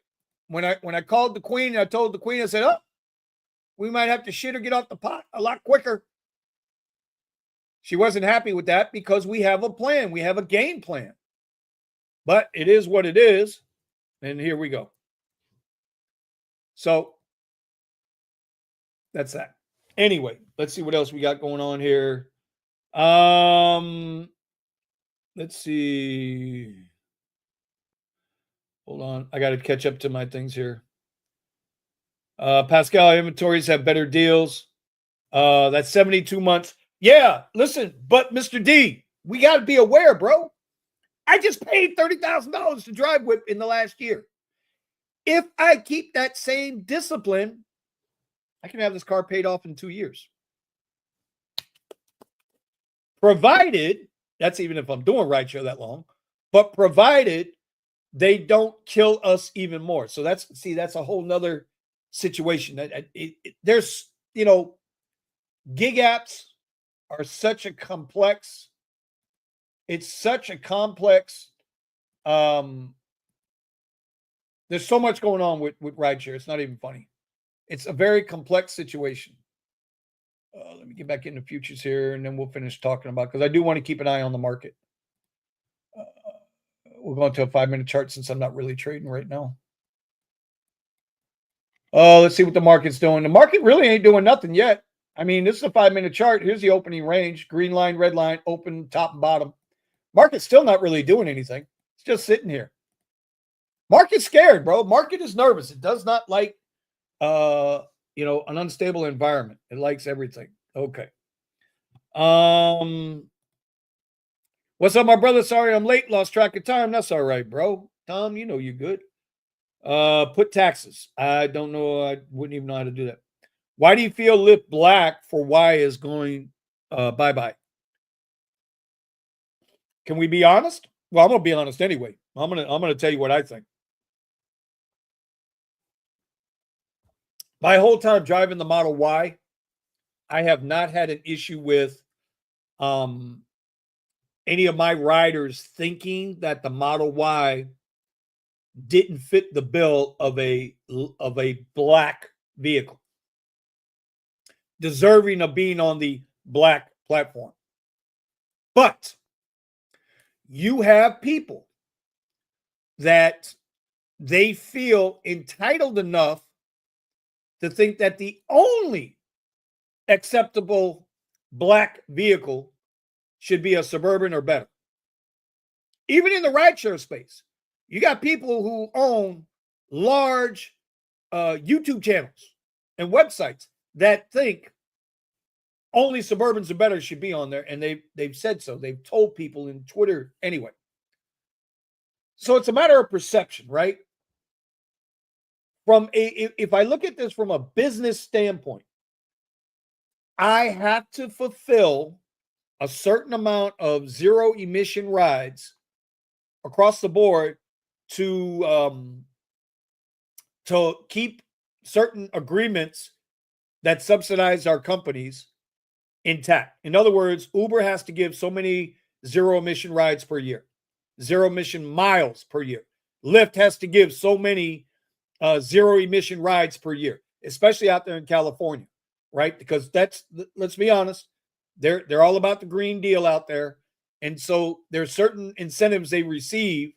When I called the queen, I told the queen, I said, oh, we might have to shit or get off the pot a lot quicker. She wasn't happy with that because we have a plan. We have a game plan. But it is what it is. And here we go. So that's that. Anyway, let's see what else we got going on here. Let's see. Hold on. I got to catch up to my things here. Pascal, inventories have better deals. That's 72 months. Yeah, listen, but Mr. D, we got to be aware, bro. I just paid $30,000 to Drive Whip in the last year. If I keep that same discipline, I can have this car paid off in 2 years. Provided, that's even if I'm doing rideshare that long, but provided they don't kill us even more. So that's a whole nother situation. There's, gig apps are such a complex, there's so much going on with rideshare. It's not even funny. It's a very complex situation. Let me get back into futures here, and then we'll finish talking about, because I do want to keep an eye on the market. We'll go into a 5-minute chart since I'm not really trading right now. Oh, let's see what the market's doing. The market really ain't doing nothing yet. I mean, this is a 5-minute chart. Here's the opening range. Green line, red line, open, top and bottom. Market's still not really doing anything. It's just sitting here. Market's scared, bro. Market is nervous. It does not like an unstable environment. It likes everything. Okay. What's up, my brother? Sorry I'm late. Lost track of time. That's all right, bro. Tom, you know you're good. Put taxes. I don't know. I wouldn't even know how to do that. Why do you feel lip black for Y is going bye-bye? Can we be honest? Well, I'm gonna be honest anyway. I'm gonna tell you what I think. My whole time driving the Model Y, I have not had an issue with any of my riders thinking that the Model Y didn't fit the bill of a black vehicle, deserving of being on the black platform. But you have people that they feel entitled enough to think that the only acceptable black vehicle should be a Suburban or better. Even in the rideshare space, you got people who own large YouTube channels and websites that think only Suburbans or better should be on there, and they've said so. They've told people in Twitter anyway. So it's a matter of perception, right? If I look at this from a business standpoint, I have to fulfill a certain amount of zero emission rides across the board to keep certain agreements that subsidize our companies intact. In other words, Uber has to give so many zero emission rides per year, zero emission miles per year. Lyft has to give so many zero emission rides per year, especially out there in California, right? Because let's be honest, they're all about the Green Deal out there. And so there's certain incentives they receive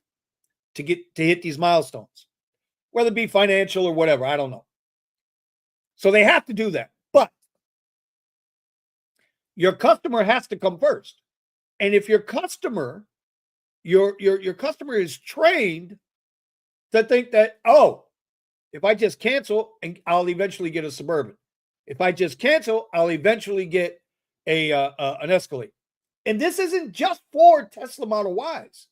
to hit these milestones, whether it be financial or whatever, I don't know. So they have to do that. But your customer has to come first. And if your customer is trained to think that, oh, if I just cancel, and I'll eventually get a Suburban. If I just cancel, I'll eventually get an Escalade. And this isn't just for Tesla Model Ys.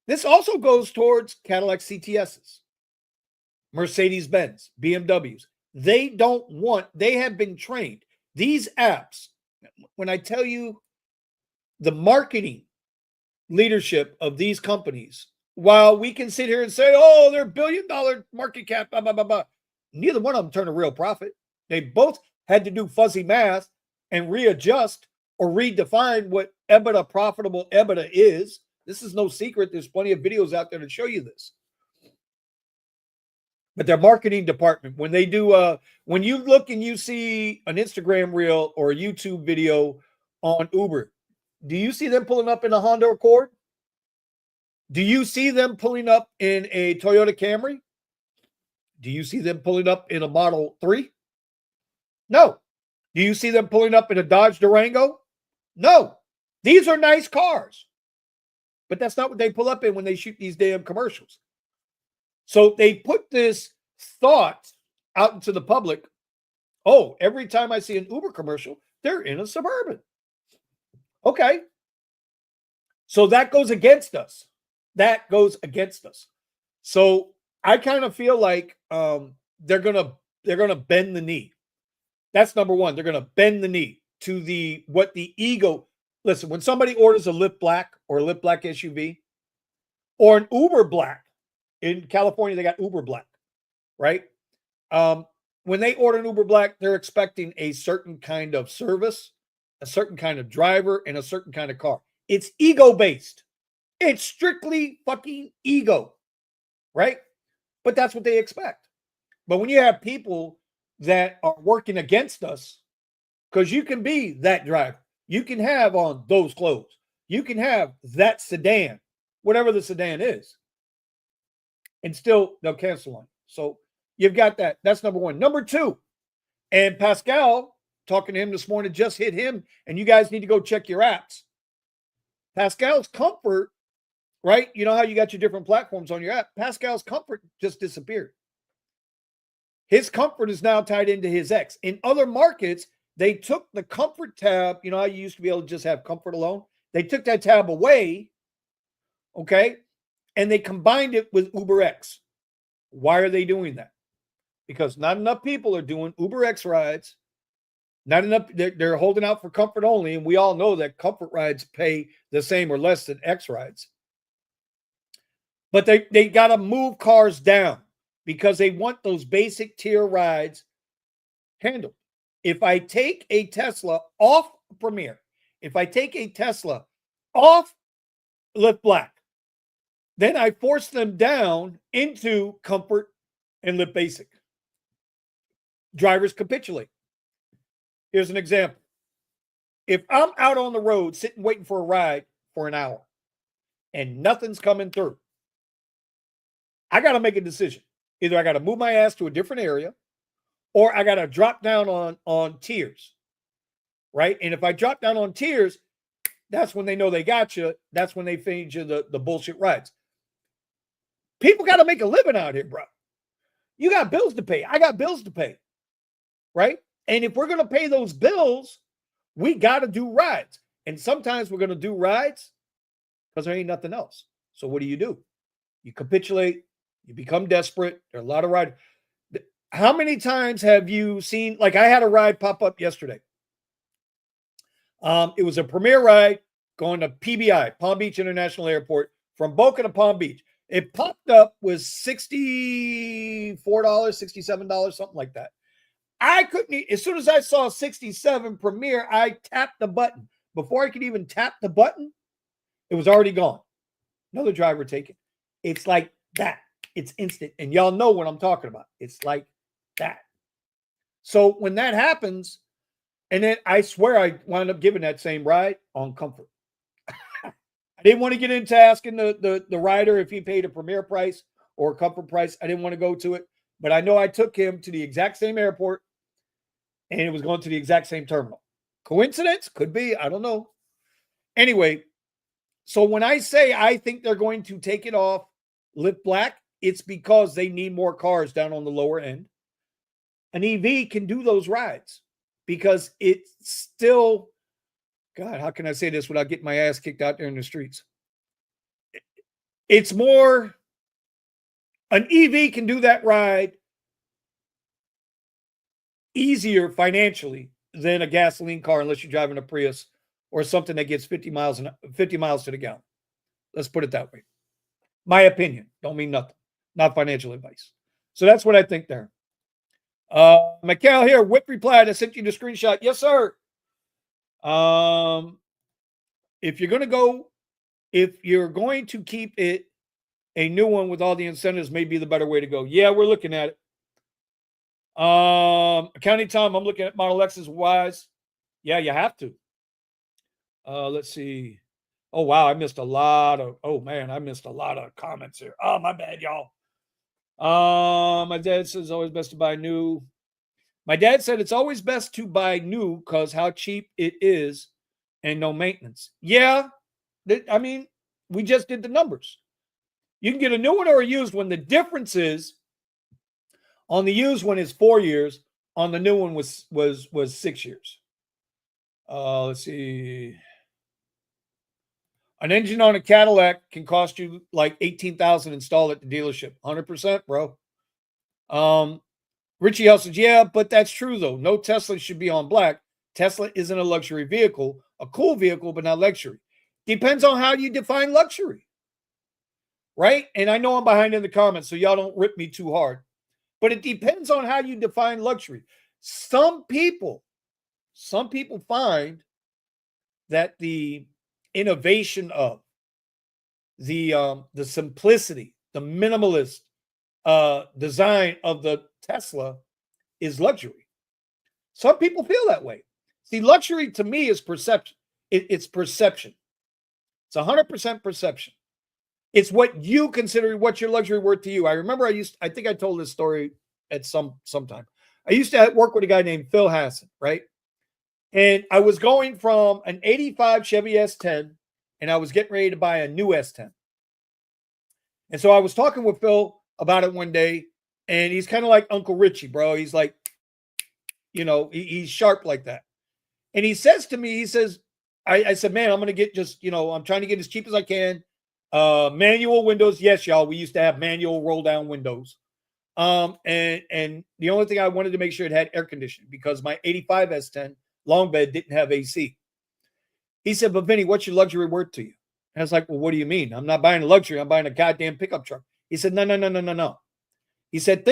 This also goes towards Cadillac CTSs, Mercedes-Benz, BMWs. They have been trained. These apps, when I tell you the marketing leadership of these companies, while we can sit here and say, oh, they're $1 billion market cap, blah, blah, blah, blah, neither one of them turned a real profit. They both had to do fuzzy math and readjust or redefine what profitable EBITDA is. This is no secret. There's plenty of videos out there to show you this. But their marketing department, when they do, when you look and you see an Instagram reel or a YouTube video on Uber, do you see them pulling up in a Honda Accord? Do you see them pulling up in a Toyota Camry? Do you see them pulling up in a Model 3? No. Do you see them pulling up in a Dodge Durango? No. These are nice cars. But that's not what they pull up in when they shoot these damn commercials. So they put this thought out into the public. Oh, every time I see an Uber commercial, they're in a Suburban. Okay. So that goes against us. So I kind of feel like they're gonna bend the knee. That's number one. They're gonna bend the knee to what the ego. Listen, when somebody orders a Lyft Black or a Lyft Black SUV or an Uber Black, in California they got Uber Black, right? When they order an Uber Black, they're expecting a certain kind of service, a certain kind of driver, and a certain kind of car. It's ego based. It's strictly fucking ego, right? But that's what they expect. But when you have people that are working against us, because you can be that driver, you can have on those clothes, you can have that sedan, whatever the sedan is, and still they'll cancel on you. So you've got that. That's number one. Number two, and Pascal, talking to him this morning, just hit him, and you guys need to go check your apps. Pascal's Comfort, right? You know how you got your different platforms on your app? Pascal's Comfort just disappeared. His Comfort is now tied into his X. In other markets, they took the Comfort tab. You know how you used to be able to just have Comfort alone? They took that tab away, okay, and they combined it with UberX. Why are they doing that? Because not enough people are doing UberX rides. Not enough. They're holding out for Comfort only, and we all know that Comfort rides pay the same or less than X rides. But they got to move cars down because they want those basic tier rides handled. If I take a Tesla off Premier, if I take a Tesla off Lyft Black, then I force them down into Comfort and Lyft Basic. Drivers capitulate. Here's an example. If I'm out on the road sitting waiting for a ride for an hour and nothing's coming through, I got to make a decision. Either I got to move my ass to a different area or I got to drop down on tiers, right? And if I drop down on tiers, that's when they know they got you. That's when they feed you the bullshit rides. People got to make a living out here, bro. You got bills to pay. I got bills to pay, right? And if we're going to pay those bills, we got to do rides. And sometimes we're going to do rides because there ain't nothing else. So what do? You capitulate. You become desperate. There are a lot of rides. How many times have you seen, like I had a ride pop up yesterday. It was a Premier ride going to PBI, Palm Beach International Airport, from Boca to Palm Beach. It popped up was $64, $67, something like that. I couldn't, as soon as I saw 67 Premier, I tapped the button. Before I could even tap the button, it was already gone. Another driver take it. It's like that. It's instant. And y'all know what I'm talking about. It's like that. So when that happens, and then I swear I wound up giving that same ride on Comfort. I didn't want to get into asking the rider if he paid a Premier price or a Comfort price. I didn't want to go to it. But I know I took him to the exact same airport and it was going to the exact same terminal. Coincidence? Could be. I don't know. Anyway, so when I say I think they're going to take it off Lyft Black, it's because they need more cars down on the lower end. An EV can do those rides because it's still, God, how can I say this without getting my ass kicked out there in the streets? It's more, an EV can do that ride easier financially than a gasoline car unless you're driving a Prius or something that gets 50 miles to the gallon. Let's put it that way. My opinion. Don't mean nothing. Not financial advice. So that's what I think there. Mikhail here, Whip replied, I sent you the screenshot. Yes, sir. If you're going to keep it a new one with all the incentives, may be the better way to go. Yeah, we're looking at it. Accounting time, I'm looking at Model X's Ys. Yeah, you have to. Let's see. Oh, wow, I missed a lot of comments here. Oh, my bad, y'all. My dad says it's always best to buy new. My dad said it's always best to buy new because how cheap it is and no maintenance. Yeah, I mean, we just did the numbers. You can get a new one or a used one. The difference is on the used one is 4 years. On the new one was 6 years. Let's see. An engine on a Cadillac can cost you like $18,000 installed at the dealership. 100%, bro. Richie Hustles, yeah, but that's true, though. No Tesla should be on black. Tesla isn't a luxury vehicle. A cool vehicle, but not luxury. Depends on how you define luxury. Right? And I know I'm behind in the comments, so y'all don't rip me too hard. But it depends on how you define luxury. Some people find that the innovation of the simplicity, the minimalist design of the Tesla is luxury. Some people feel that way. See, luxury to me is perception. It's perception. It's 100% perception. It's what you consider what's your luxury worth to you. I remember I think I told this story at some time. I used to work with a guy named Phil Hassan, right? And I was going from an 85 Chevy S10 and I was getting ready to buy a new S10. And so I was talking with Phil about it one day, and he's kind of like Uncle Richie, bro. He's like, he's sharp like that. And he says to me, he says, I said, man, I'm going to get just, I'm trying to get as cheap as I can. Manual windows. Yes, y'all. We used to have manual roll down windows. And the only thing I wanted to make sure it had air conditioning because my 85 S10 long bed didn't have AC. He said, but Vinny, what's your luxury worth to you? And I was like, well, what do you mean? I'm not buying a luxury. I'm buying a goddamn pickup truck. He said, no. He said,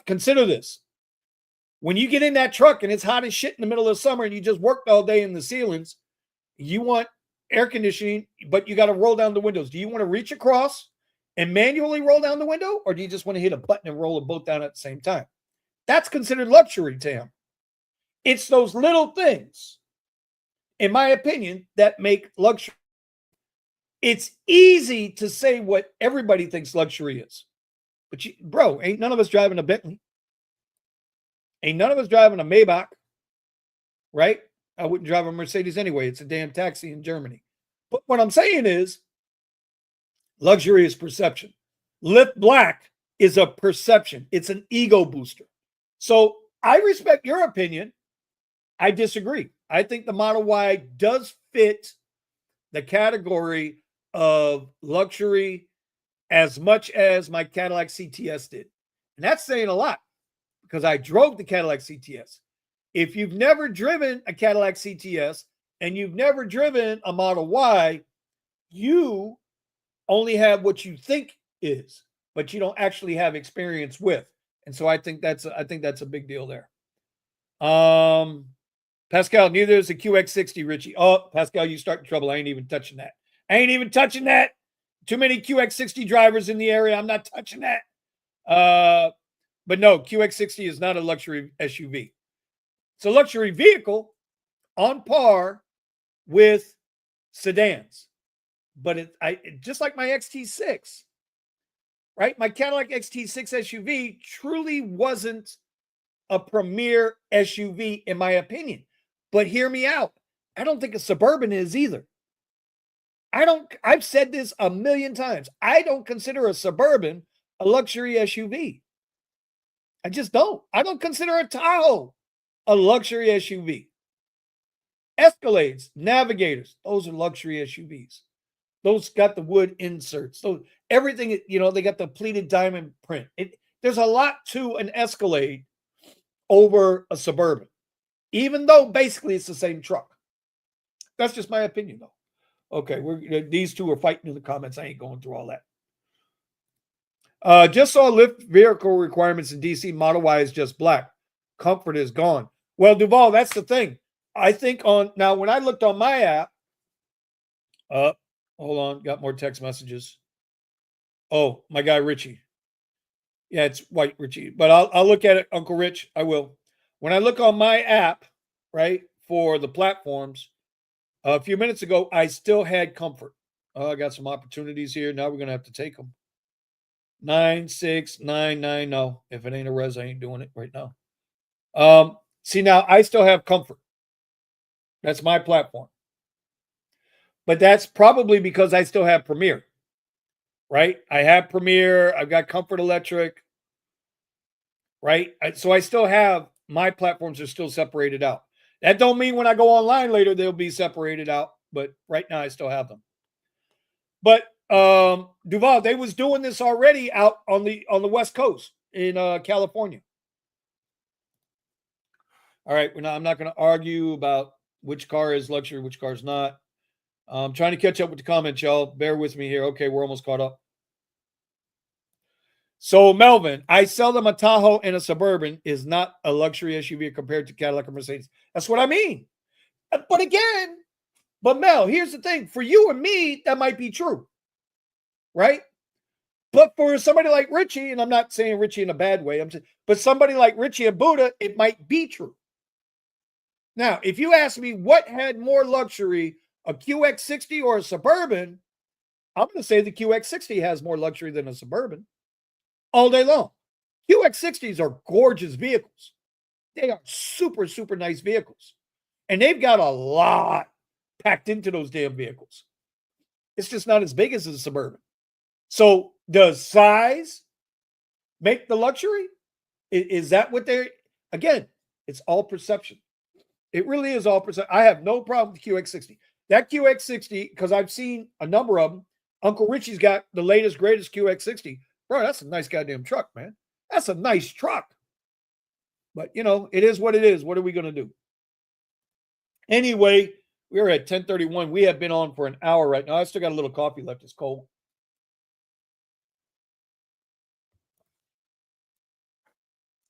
consider this. When you get in that truck and it's hot as shit in the middle of summer and you just worked all day in the ceilings, you want air conditioning, but you got to roll down the windows. Do you want to reach across and manually roll down the window, or do you just want to hit a button and roll them both down at the same time? That's considered luxury to him. It's those little things, in my opinion, that make luxury. It's easy to say what everybody thinks luxury is. But, bro, ain't none of us driving a Bentley. Ain't none of us driving a Maybach, right? I wouldn't drive a Mercedes anyway. It's a damn taxi in Germany. But what I'm saying is luxury is perception. Lift Black is a perception. It's an ego booster. So I respect your opinion. I disagree. I think the Model Y does fit the category of luxury as much as my Cadillac CTS did. And that's saying a lot because I drove the Cadillac CTS. If you've never driven a Cadillac CTS and you've never driven a Model Y, you only have what you think is, but you don't actually have experience with. And so I think that's a big deal there. Pascal, neither is a QX60, Richie. Oh, Pascal, you start in trouble. I ain't even touching that. Too many QX60 drivers in the area. I'm not touching that. But no, QX60 is not a luxury SUV. It's a luxury vehicle on par with sedans. But it just like my XT6, right? My Cadillac XT6 SUV truly wasn't a premier SUV in my opinion. But hear me out. I don't think a Suburban is either. I've said this a million times. I don't consider a Suburban a luxury SUV. I just don't. I don't consider a Tahoe a luxury SUV. Escalades, Navigators, those are luxury SUVs. Those got the wood inserts. So everything, they got the pleated diamond print. There's a lot to an Escalade over a Suburban, even though basically it's the same truck. That's just my opinion, though. Okay, these two are fighting in the comments. I ain't going through all that. Just saw lift vehicle requirements in DC. Model Y is just black. Comfort is gone. Well, Duval, that's the thing. I think now when I looked on my app, hold on, got more text messages. Oh, my guy Richie. Yeah, it's White Richie, but I'll look at it, Uncle Rich. I will. When I look on my app, right, for the platforms, a few minutes ago, I still had comfort. I got some opportunities here. Now we're going to have to take them. 9699. No, if it ain't a res, I ain't doing it right now. See, now I still have comfort. That's my platform. But that's probably because I still have Premier. Right? I have Premier. I've got Comfort Electric. Right? So I still have my platforms are still separated out. That don't mean when I go online later, they'll be separated out. But right now I still have them. But Duval, they was doing this already out on the West Coast in California. All right. I'm not going to argue about which car is luxury, which car is not. I'm trying to catch up with the comments, y'all. Bear with me here. Okay, we're almost caught up. So, Melvin, I sell them a Tahoe and a Suburban is not a luxury SUV compared to Cadillac or Mercedes. That's what I mean. But Mel, here's the thing. For you and me, that might be true. Right? But for somebody like Richie, and I'm not saying Richie in a bad way, but somebody like Richie and Buddha, it might be true. Now, if you ask me what had more luxury, a QX60 or a Suburban, I'm going to say the QX60 has more luxury than a Suburban all day long. QX60s are gorgeous vehicles. They are super, super nice vehicles. And they've got a lot packed into those damn vehicles. It's just not as big as a Suburban. So does size make the luxury? Is that what they're, again, it's all perception. It really is all perception. I have no problem with QX60. That QX60, because I've seen a number of them. Uncle Richie's got the latest, greatest QX60. Bro, that's a nice goddamn truck, man. That's a nice truck. But, you know, it is what it is. What are we going to do? Anyway, we're at 10:31. We have been on for an hour right now. I still got a little coffee left. It's cold.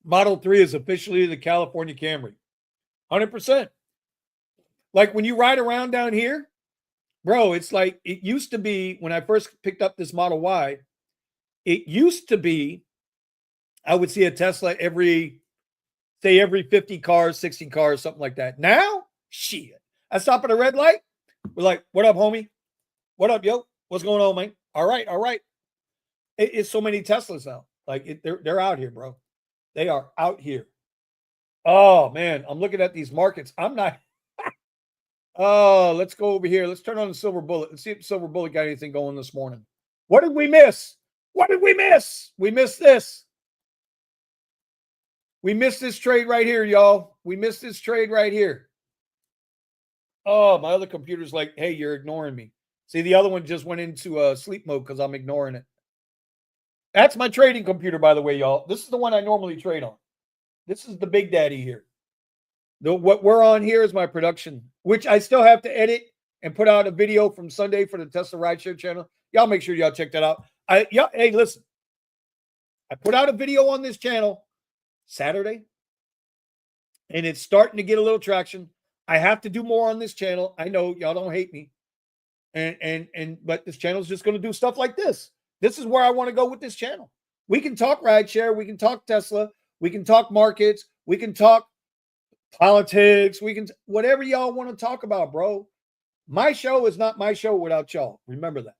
Model 3 is officially the California Camry. 100%. Like when you ride around down here, bro, it's like it used to be when I first picked up this Model Y. It used to be I would see a Tesla every 50 cars, 60 cars, something like that. Now, shit. I stop at a red light. We're like, what up, homie? What up, yo? What's going on, man? All right, all right. It's so many Teslas now. Like they're out here, bro. They are out here. Oh man, I'm looking at these markets. I'm not. Oh, let's go over here. Let's turn on the Silver Bullet. Let's see if Silver Bullet got anything going this morning. What did we miss? What did we miss? We missed this. We missed this trade right here, y'all. We missed this trade right here. Oh, my other computer's like, hey, you're ignoring me. See, the other one just went into sleep mode because I'm ignoring it. That's my trading computer, by the way, y'all. This is the one I normally trade on. This is the big daddy here. What we're on here is my production, which I still have to edit and put out a video from Sunday for the Tesla Rideshare channel. Y'all make sure y'all check that out. Hey, listen. I put out a video on this channel Saturday, and it's starting to get a little traction. I have to do more on this channel. I know y'all don't hate me. But this channel is just going to do stuff like this. This is where I want to go with this channel. We can talk rideshare. We can talk Tesla. We can talk markets. We can talk politics. We can, whatever y'all want to talk about, bro. My show is not my show without y'all. Remember that.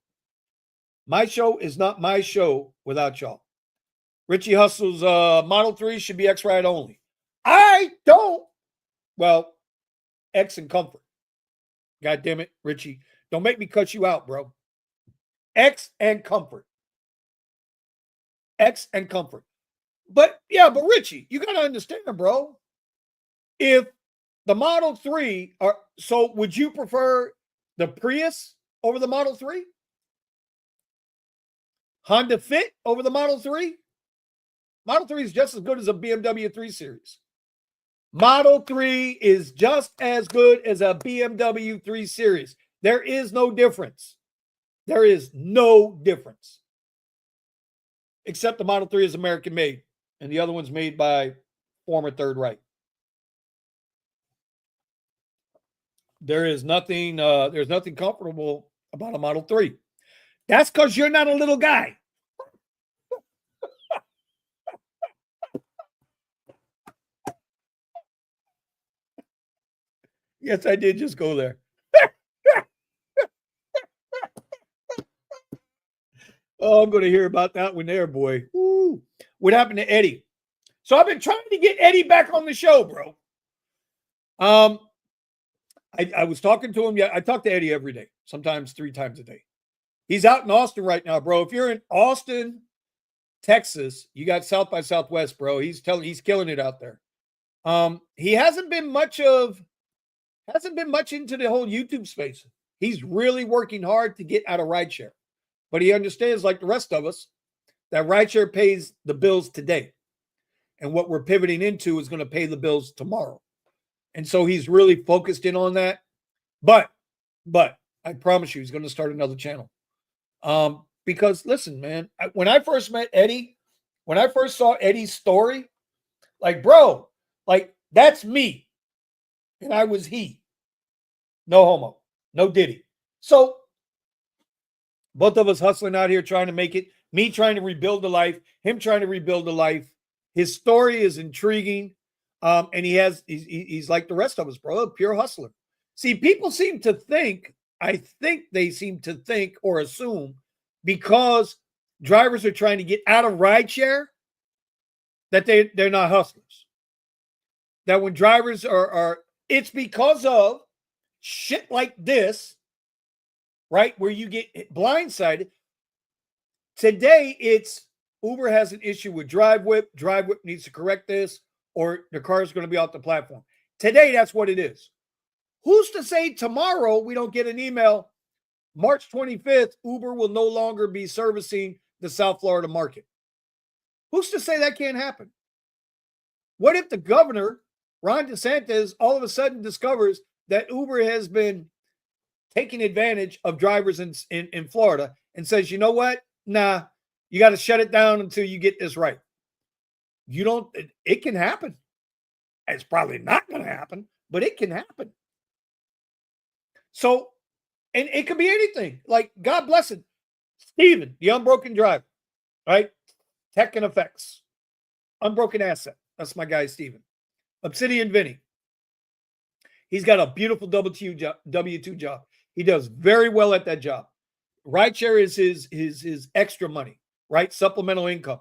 My show is not my show without y'all. Richie Hustle's Model 3 should be X-Ride only. I don't. Well, X and comfort. God damn it, Richie. Don't make me cut you out, bro. X and comfort. X and comfort. But Richie, you got to understand, bro. If the Model 3 are, so would you prefer the Prius over the Model 3? Honda Fit over the Model 3? Model 3 is just as good as a BMW 3 Series. Model 3 is just as good as a BMW 3 Series. There is no difference. There is no difference. Except the Model 3 is American made, and the other one's made by former Third Reich. There's nothing comfortable about a Model 3. That's because you're not a little guy. Yes, I did just go there. Oh, I'm going to hear about that one there, boy. Ooh. What happened to Eddie? So I've been trying to get Eddie back on the show, bro. I was talking to him. Yeah, I talk to Eddie every day, sometimes 3 times a day. He's out in Austin right now, bro. If you're in Austin, Texas, you got South by Southwest, bro. He's killing it out there. He hasn't been much into the whole YouTube space. He's really working hard to get out of rideshare. But he understands, like the rest of us, that rideshare pays the bills today. And what we're pivoting into is going to pay the bills tomorrow. And so he's really focused in on that. But I promise you, he's going to start another channel. Because listen, man, when I first met Eddie, when I first saw Eddie's story, like, bro, like that's me. And I was he. No homo. No diddy. So both of us hustling out here trying to make it, me trying to rebuild a life, him trying to rebuild a life. His story is intriguing. And he's like the rest of us, bro, a pure hustler. See, people seem to think, I think they seem to think or assume because drivers are trying to get out of rideshare that they're not hustlers. That when drivers are it's because of shit like this, right? Where you get blindsided. Today, it's Uber has an issue with Drive Whip. Drive Whip needs to correct this, or the car is going to be off the platform. Today, that's what it is. Who's to say tomorrow we don't get an email, March 25th, Uber will no longer be servicing the South Florida market? Who's to say that can't happen? What if the governor, Ron DeSantis, all of a sudden discovers that Uber has been taking advantage of drivers in Florida and says, you know what? Nah, you got to shut it down until you get this right. It can happen. It's probably not going to happen, but it can happen. So, and it could be anything. Like, God bless it. Steven, the unbroken driver, right? Tech and Effects. Unbroken Asset. That's my guy, Steven. Obsidian Vinny. He's got a beautiful W-2 job. He does very well at that job. Rideshare is his extra money, right? Supplemental income.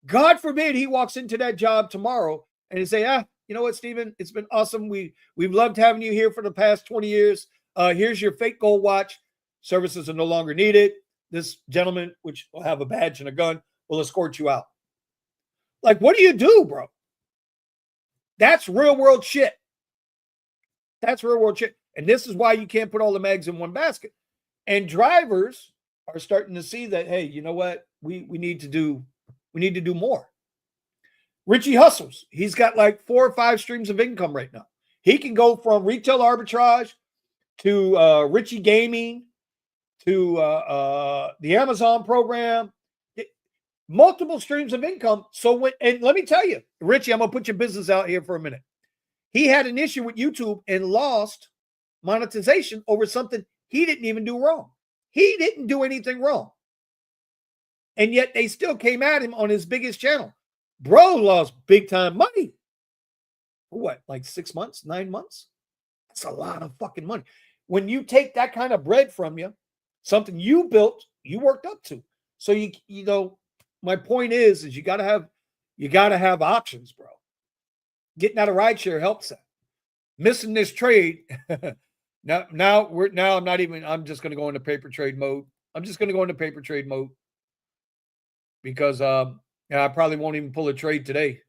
God forbid he walks into that job tomorrow and he say, you know what, Steven? It's been awesome. We've loved having you here for the past 20 years. Here's your fake gold watch. Services are no longer needed. This gentleman, which will have a badge and a gun, will escort you out. Like, what do you do, bro? That's real world shit. That's real world shit. And this is why you can't put all the eggs in one basket. And drivers are starting to see that, hey, you know what? We need to do more. Richie hustles. He's got like 4 or 5 streams of income right now. He can go from retail arbitrage to Richie Gaming to the Amazon program. Multiple streams of income. And let me tell you, Richie, I'm going to put your business out here for a minute. He had an issue with YouTube and lost monetization over something he didn't even do wrong. He didn't do anything wrong. And yet they still came at him on his biggest channel. Bro lost big time money. What, like 6 months, 9 months? That's a lot of fucking money. When you take that kind of bread from you, something you built, you worked up to. So you know, my point is you gotta have options, bro. Getting out of rideshare helps that. Missing this trade. I'm just gonna go into paper trade mode. I'm just gonna go into paper trade mode because I probably won't even pull a trade today.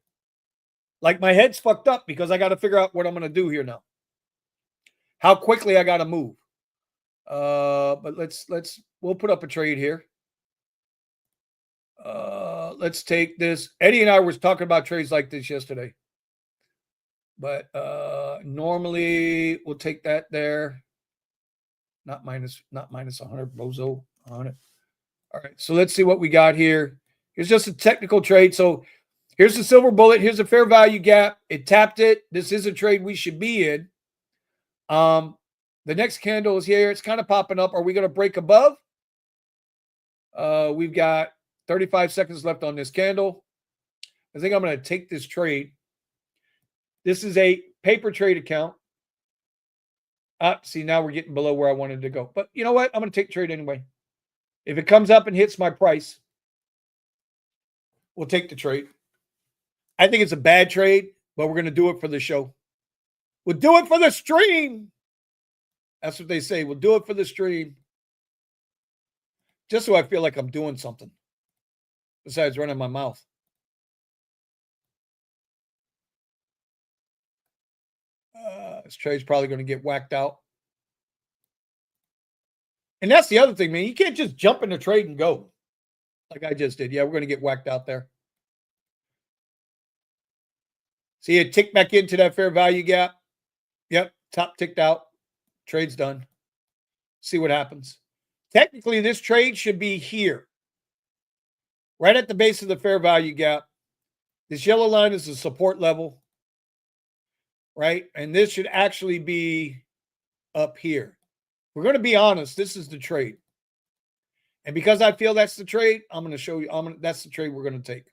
Like, my head's fucked up because I got to figure out what I'm going to do here now. How quickly I got to move. But we'll put up a trade here. Let's take this. Eddie and I were talking about trades like this yesterday. But normally we'll take that there. Not minus 100, bozo, 100. All right, so let's see what we got here. Here's just a technical trade. So here's the silver bullet. Here's a fair value gap. It tapped it. This is a trade we should be in. The next candle is here. It's kind of popping up. Are we going to break above? We've got 35 seconds left on this candle. I think I'm going to take this trade. This is a paper trade account. See, now we're getting below where I wanted to go. But you know what? I'm going to take the trade anyway. If it comes up and hits my price, we'll take the trade. I think it's a bad trade, but we're going to do it for the show. We'll do it for the stream. That's what they say. We'll do it for the stream. Just so I feel like I'm doing something besides running my mouth. This trade's probably going to get whacked out. And that's the other thing, man. You can't just jump in the trade and go like I just did. Yeah, we're going to get whacked out there. See it tick back into that fair value gap. Yep, top ticked out. Trade's done. See what happens. Technically, this trade should be here, right at the base of the fair value gap. This yellow line is the support level, right? And this should actually be up here. We're going to be honest. This is the trade. And because I feel that's the trade, I'm going to show you. That's the trade we're going to take.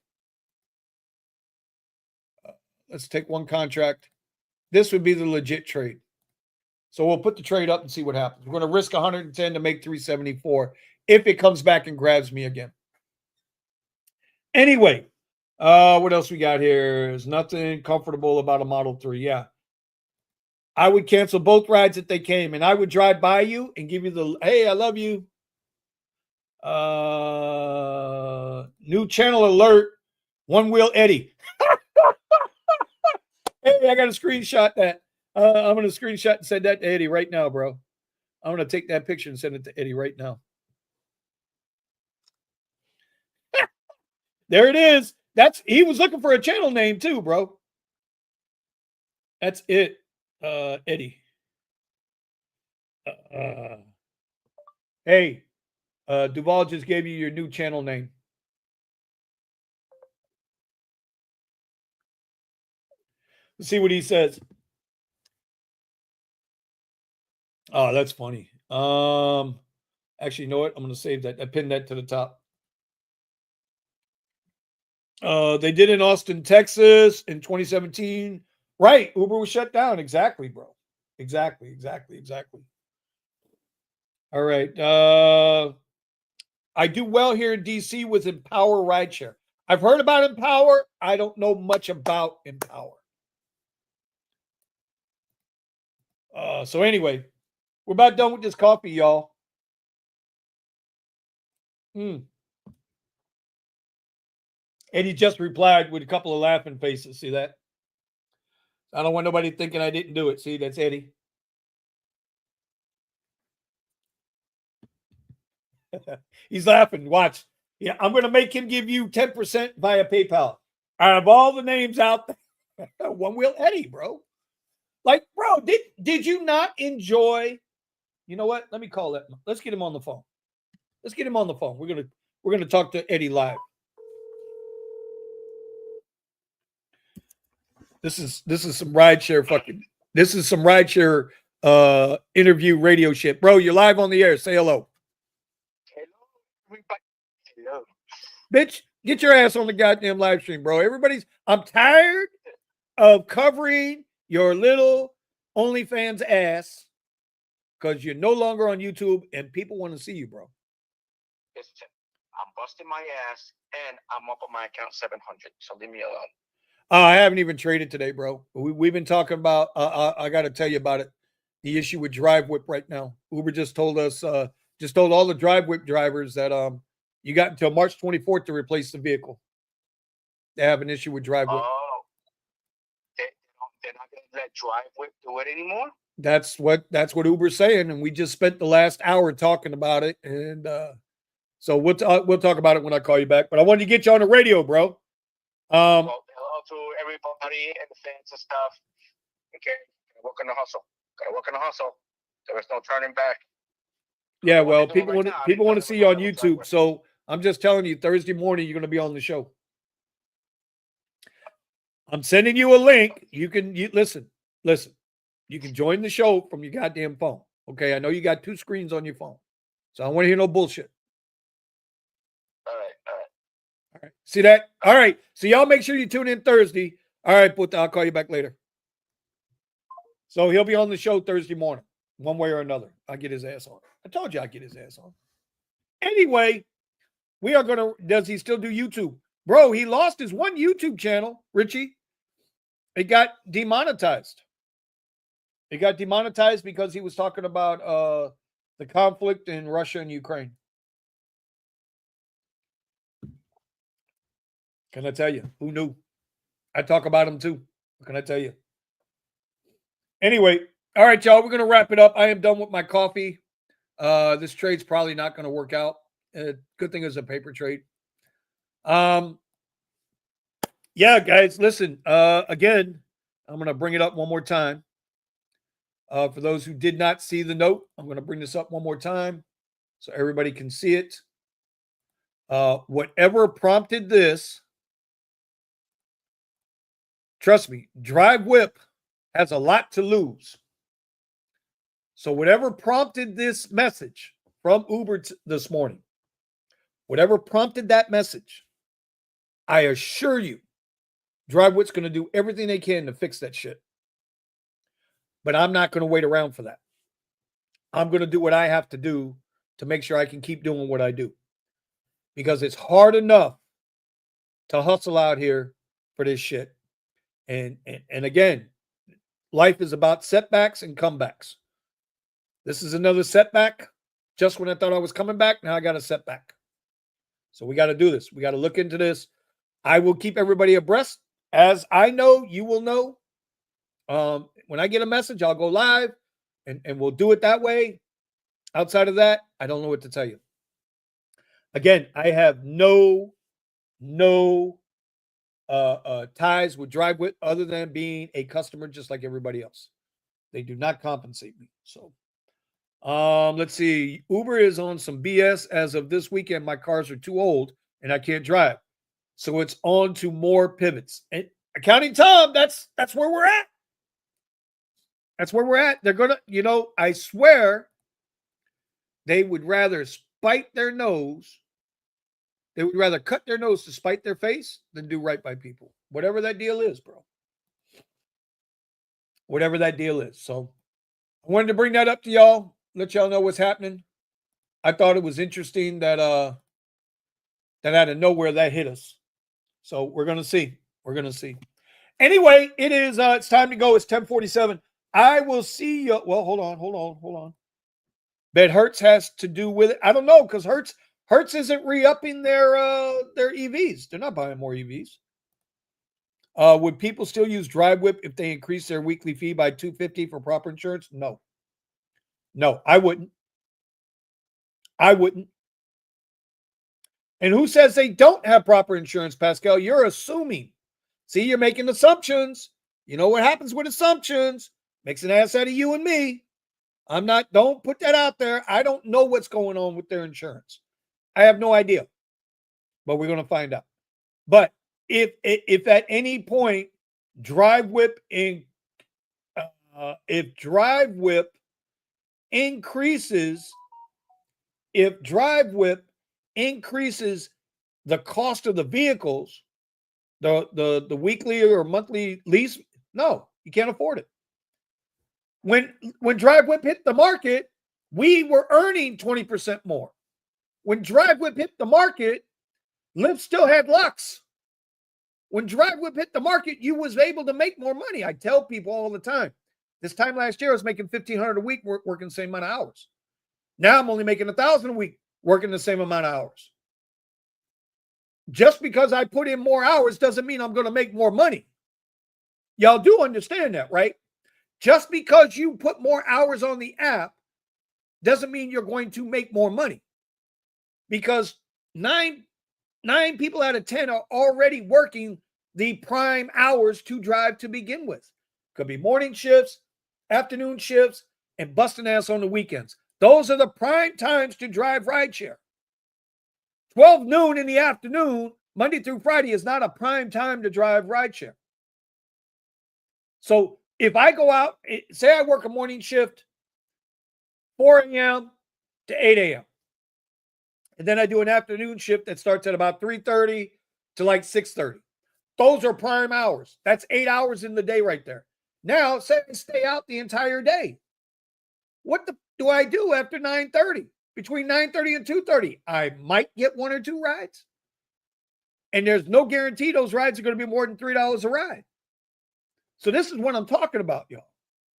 Let's take one contract. This would be the legit trade. So we'll put the trade up and see what happens. We're going to risk 110 to make 374 if it comes back and grabs me again. Anyway, What else we got here? There's nothing comfortable about a Model 3. Yeah. I would cancel both rides if they came, and I would drive by you and give you the hey, I love you. New channel alert. One Wheel Eddie. Hey, I got to screenshot that. I'm going to screenshot and send that to Eddie right now, bro. I'm going to take that picture and send it to Eddie right now. There it is. He was looking for a channel name too, bro. That's it, Eddie. Hey, Duval just gave you your new channel name. Let's see what he says. Oh, that's funny. Actually, you know what? I'm going to save that. I pinned that to the top. They did in Austin, Texas in 2017. Right. Uber was shut down. Exactly, bro. Exactly. All right. I do well here in DC with Empower Rideshare. I've heard about Empower. I don't know much about Empower. So anyway, we're about done with this coffee, y'all. Eddie just replied with a couple of laughing faces. See that? I don't want nobody thinking I didn't do it. See, that's Eddie. He's laughing. Watch. Yeah, I'm going to make him give you 10% via PayPal. Out of all the names out there, One Wheel Eddie, bro. Like, bro, did you not enjoy? You know what? Let me call that. Let's get him on the phone. We're gonna talk to Eddie live. This is some rideshare fucking. This is some rideshare interview radio shit, bro. You're live on the air. Say hello. Hello. Bitch, get your ass on the goddamn live stream, bro. I'm tired of covering your little OnlyFans ass because you're no longer on YouTube and people want to see you, bro. Listen, I'm busting my ass and I'm up on my account 700. So leave me alone. I haven't even traded today, bro. We've been talking about. I got to tell you about it. The issue with Drive Whip right now. Uber just told us. Just told all the Drive Whip drivers that you got until March 24th to replace the vehicle. They have an issue with Drive Whip. Oh, they're not going to let Drive Whip do it anymore. That's what Uber's saying, and we just spent the last hour talking about it, and so we'll talk about it when I call you back. But I wanted to get you on the radio, bro. Well, hello to everybody and the fans and stuff. Okay, gotta work on the hustle. There is no turning back. Yeah, well, people want to see you on YouTube, so I'm just telling you, Thursday morning you're going to be on the show. I'm sending you a link. You listen. You can join the show from your goddamn phone. Okay, I know you got two screens on your phone, so I don't want to hear no bullshit. All right. See that? All right. So y'all make sure you tune in Thursday. All right, but I'll call you back later. So he'll be on the show Thursday morning, one way or another. I'll get his ass on. I told you I'd get his ass on. Anyway, we are going to, does he still do YouTube? Bro, he lost his one YouTube channel, Richie. It got demonetized. It got demonetized because he was talking about the conflict in Russia and Ukraine. Can I tell you? Who knew? I talk about him too. What can I tell you? Anyway, all right, y'all, we're going to wrap it up. I am done with my coffee. This trade's probably not going to work out. Good thing it's a paper trade. Yeah, guys, listen. Again, I'm going to bring it up one more time. For those who did not see the note, I'm going to bring this up one more time so everybody can see it. Whatever prompted this, trust me, Drive Whip has a lot to lose. So whatever prompted this message from Uber this morning, whatever prompted that message, I assure you, Drive Whip's going to do everything they can to fix that shit. But I'm not going to wait around for that. I'm going to do what I have to do to make sure I can keep doing what I do. Because it's hard enough to hustle out here for this shit. And again, life is about setbacks and comebacks. This is another setback. Just when I thought I was coming back, now I got a setback. So we got to do this. We got to look into this. I will keep everybody abreast. As I know, you will know. When I get a message, I'll go live and we'll do it that way. Outside of that, I don't know what to tell you. Again, I have no ties with DriveWith other than being a customer just like everybody else. They do not compensate me. So let's see. Uber is on some BS as of this weekend. My cars are too old and I can't drive. So it's on to more pivots. And accounting Tom, that's where we're at. That's where we're at. They're going to, I swear they would rather spite their nose. They would rather cut their nose to spite their face than do right by people. Whatever that deal is, bro. Whatever that deal is. So I wanted to bring that up to y'all. Let y'all know what's happening. I thought it was interesting that out of nowhere that hit us. So we're going to see. We're going to see. Anyway, it's time to go. It's 10:47. I will see you. Well, hold on. Bet Hertz has to do with it. I don't know, because Hertz isn't re-upping their EVs. They're not buying more EVs. Would people still use DriveWhip if they increase their weekly fee by $250 for proper insurance? No, I wouldn't. And who says they don't have proper insurance, Pascal? You're assuming. See, you're making assumptions. You know what happens with assumptions? Makes an ass out of you and me. Don't put that out there. I don't know what's going on with their insurance. I have no idea. But we're going to find out. But if at any point DriveWhip increases the cost of the vehicles, the weekly or monthly lease, no, you can't afford it. When DriveWhip hit the market, we were earning 20% more. When DriveWhip hit the market, Lyft still had Lux. When DriveWhip hit the market, you was able to make more money. I tell people all the time. This time last year, I was making $1,500 a week working the same amount of hours. Now I'm only making $1,000 a week working the same amount of hours. Just because I put in more hours doesn't mean I'm going to make more money. Y'all do understand that, right? Just because you put more hours on the app doesn't mean you're going to make more money. Because nine people out of 10 are already working the prime hours to drive to begin with. Could be morning shifts, afternoon shifts, and busting ass on the weekends. Those are the prime times to drive rideshare. 12 noon in the afternoon, Monday through Friday, is not a prime time to drive rideshare. So if I go out, say I work a morning shift, 4 a.m. to 8 a.m., and then I do an afternoon shift that starts at about 3:30 to like 6:30. Those are prime hours. That's 8 hours in the day right there. Now, say I stay out the entire day. What do I do after 9:30? Between 9:30 and 2:30, I might get one or two rides. And there's no guarantee those rides are going to be more than $3 a ride. So this is what I'm talking about, y'all.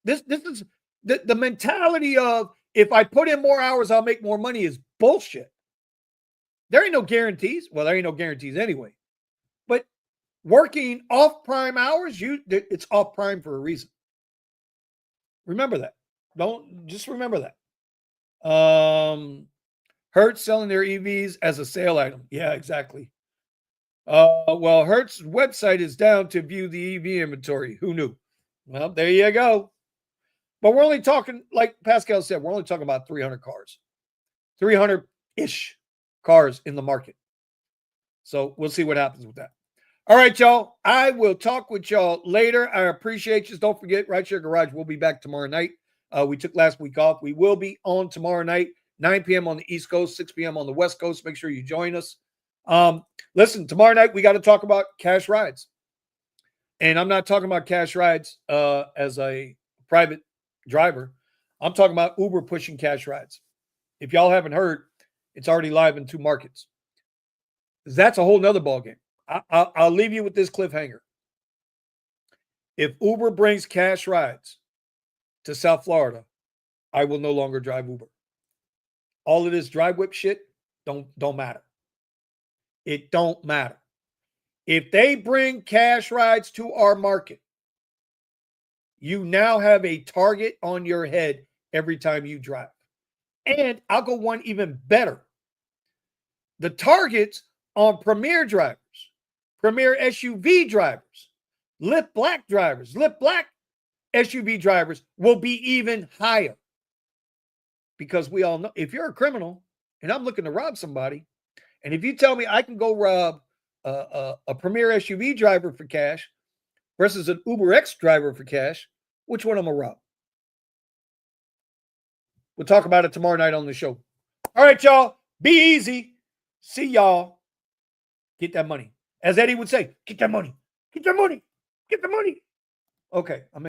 This is the mentality of, if I put in more hours, I'll make more money, is bullshit. There ain't no guarantees. Well, there ain't no guarantees anyway. But working off prime hours, it's off prime for a reason. Remember that. Just remember that. Hertz selling their EVs as a sale item. Yeah, exactly. Well, Hertz's website is down to view the EV inventory. Who knew? Well, there you go. But we're only talking, like Pascal said, we're only talking about 300 cars. 300-ish cars in the market. So we'll see what happens with that. All right, y'all. I will talk with y'all later. I appreciate you. Don't forget, Rideshare Garage will be back tomorrow night. We took last week off. We will be on tomorrow night, 9 p.m. on the East Coast, 6 p.m. on the West Coast. Make sure you join us. Listen, tomorrow night, we got to talk about cash rides. And I'm not talking about cash rides as a private driver. I'm talking about Uber pushing cash rides. If y'all haven't heard, it's already live in 2 markets. That's a whole nother ballgame. I'll leave you with this cliffhanger. If Uber brings cash rides to South Florida, I will no longer drive Uber. All of this drive whip shit don't matter. It don't matter. If they bring cash rides to our market, you now have a target on your head every time you drive. And I'll go one even better. The targets on Premier drivers, Premier SUV drivers, Lyft Black drivers, Lyft Black SUV drivers will be even higher. Because we all know, if you're a criminal and I'm looking to rob somebody, and if you tell me I can go rob a Premier SUV driver for cash versus an Uber X driver for cash, which one am I rob? We'll talk about it tomorrow night on the show. All right, y'all. Be easy. See y'all. Get that money. As Eddie would say, get that money. Get that money. Get the money. Okay.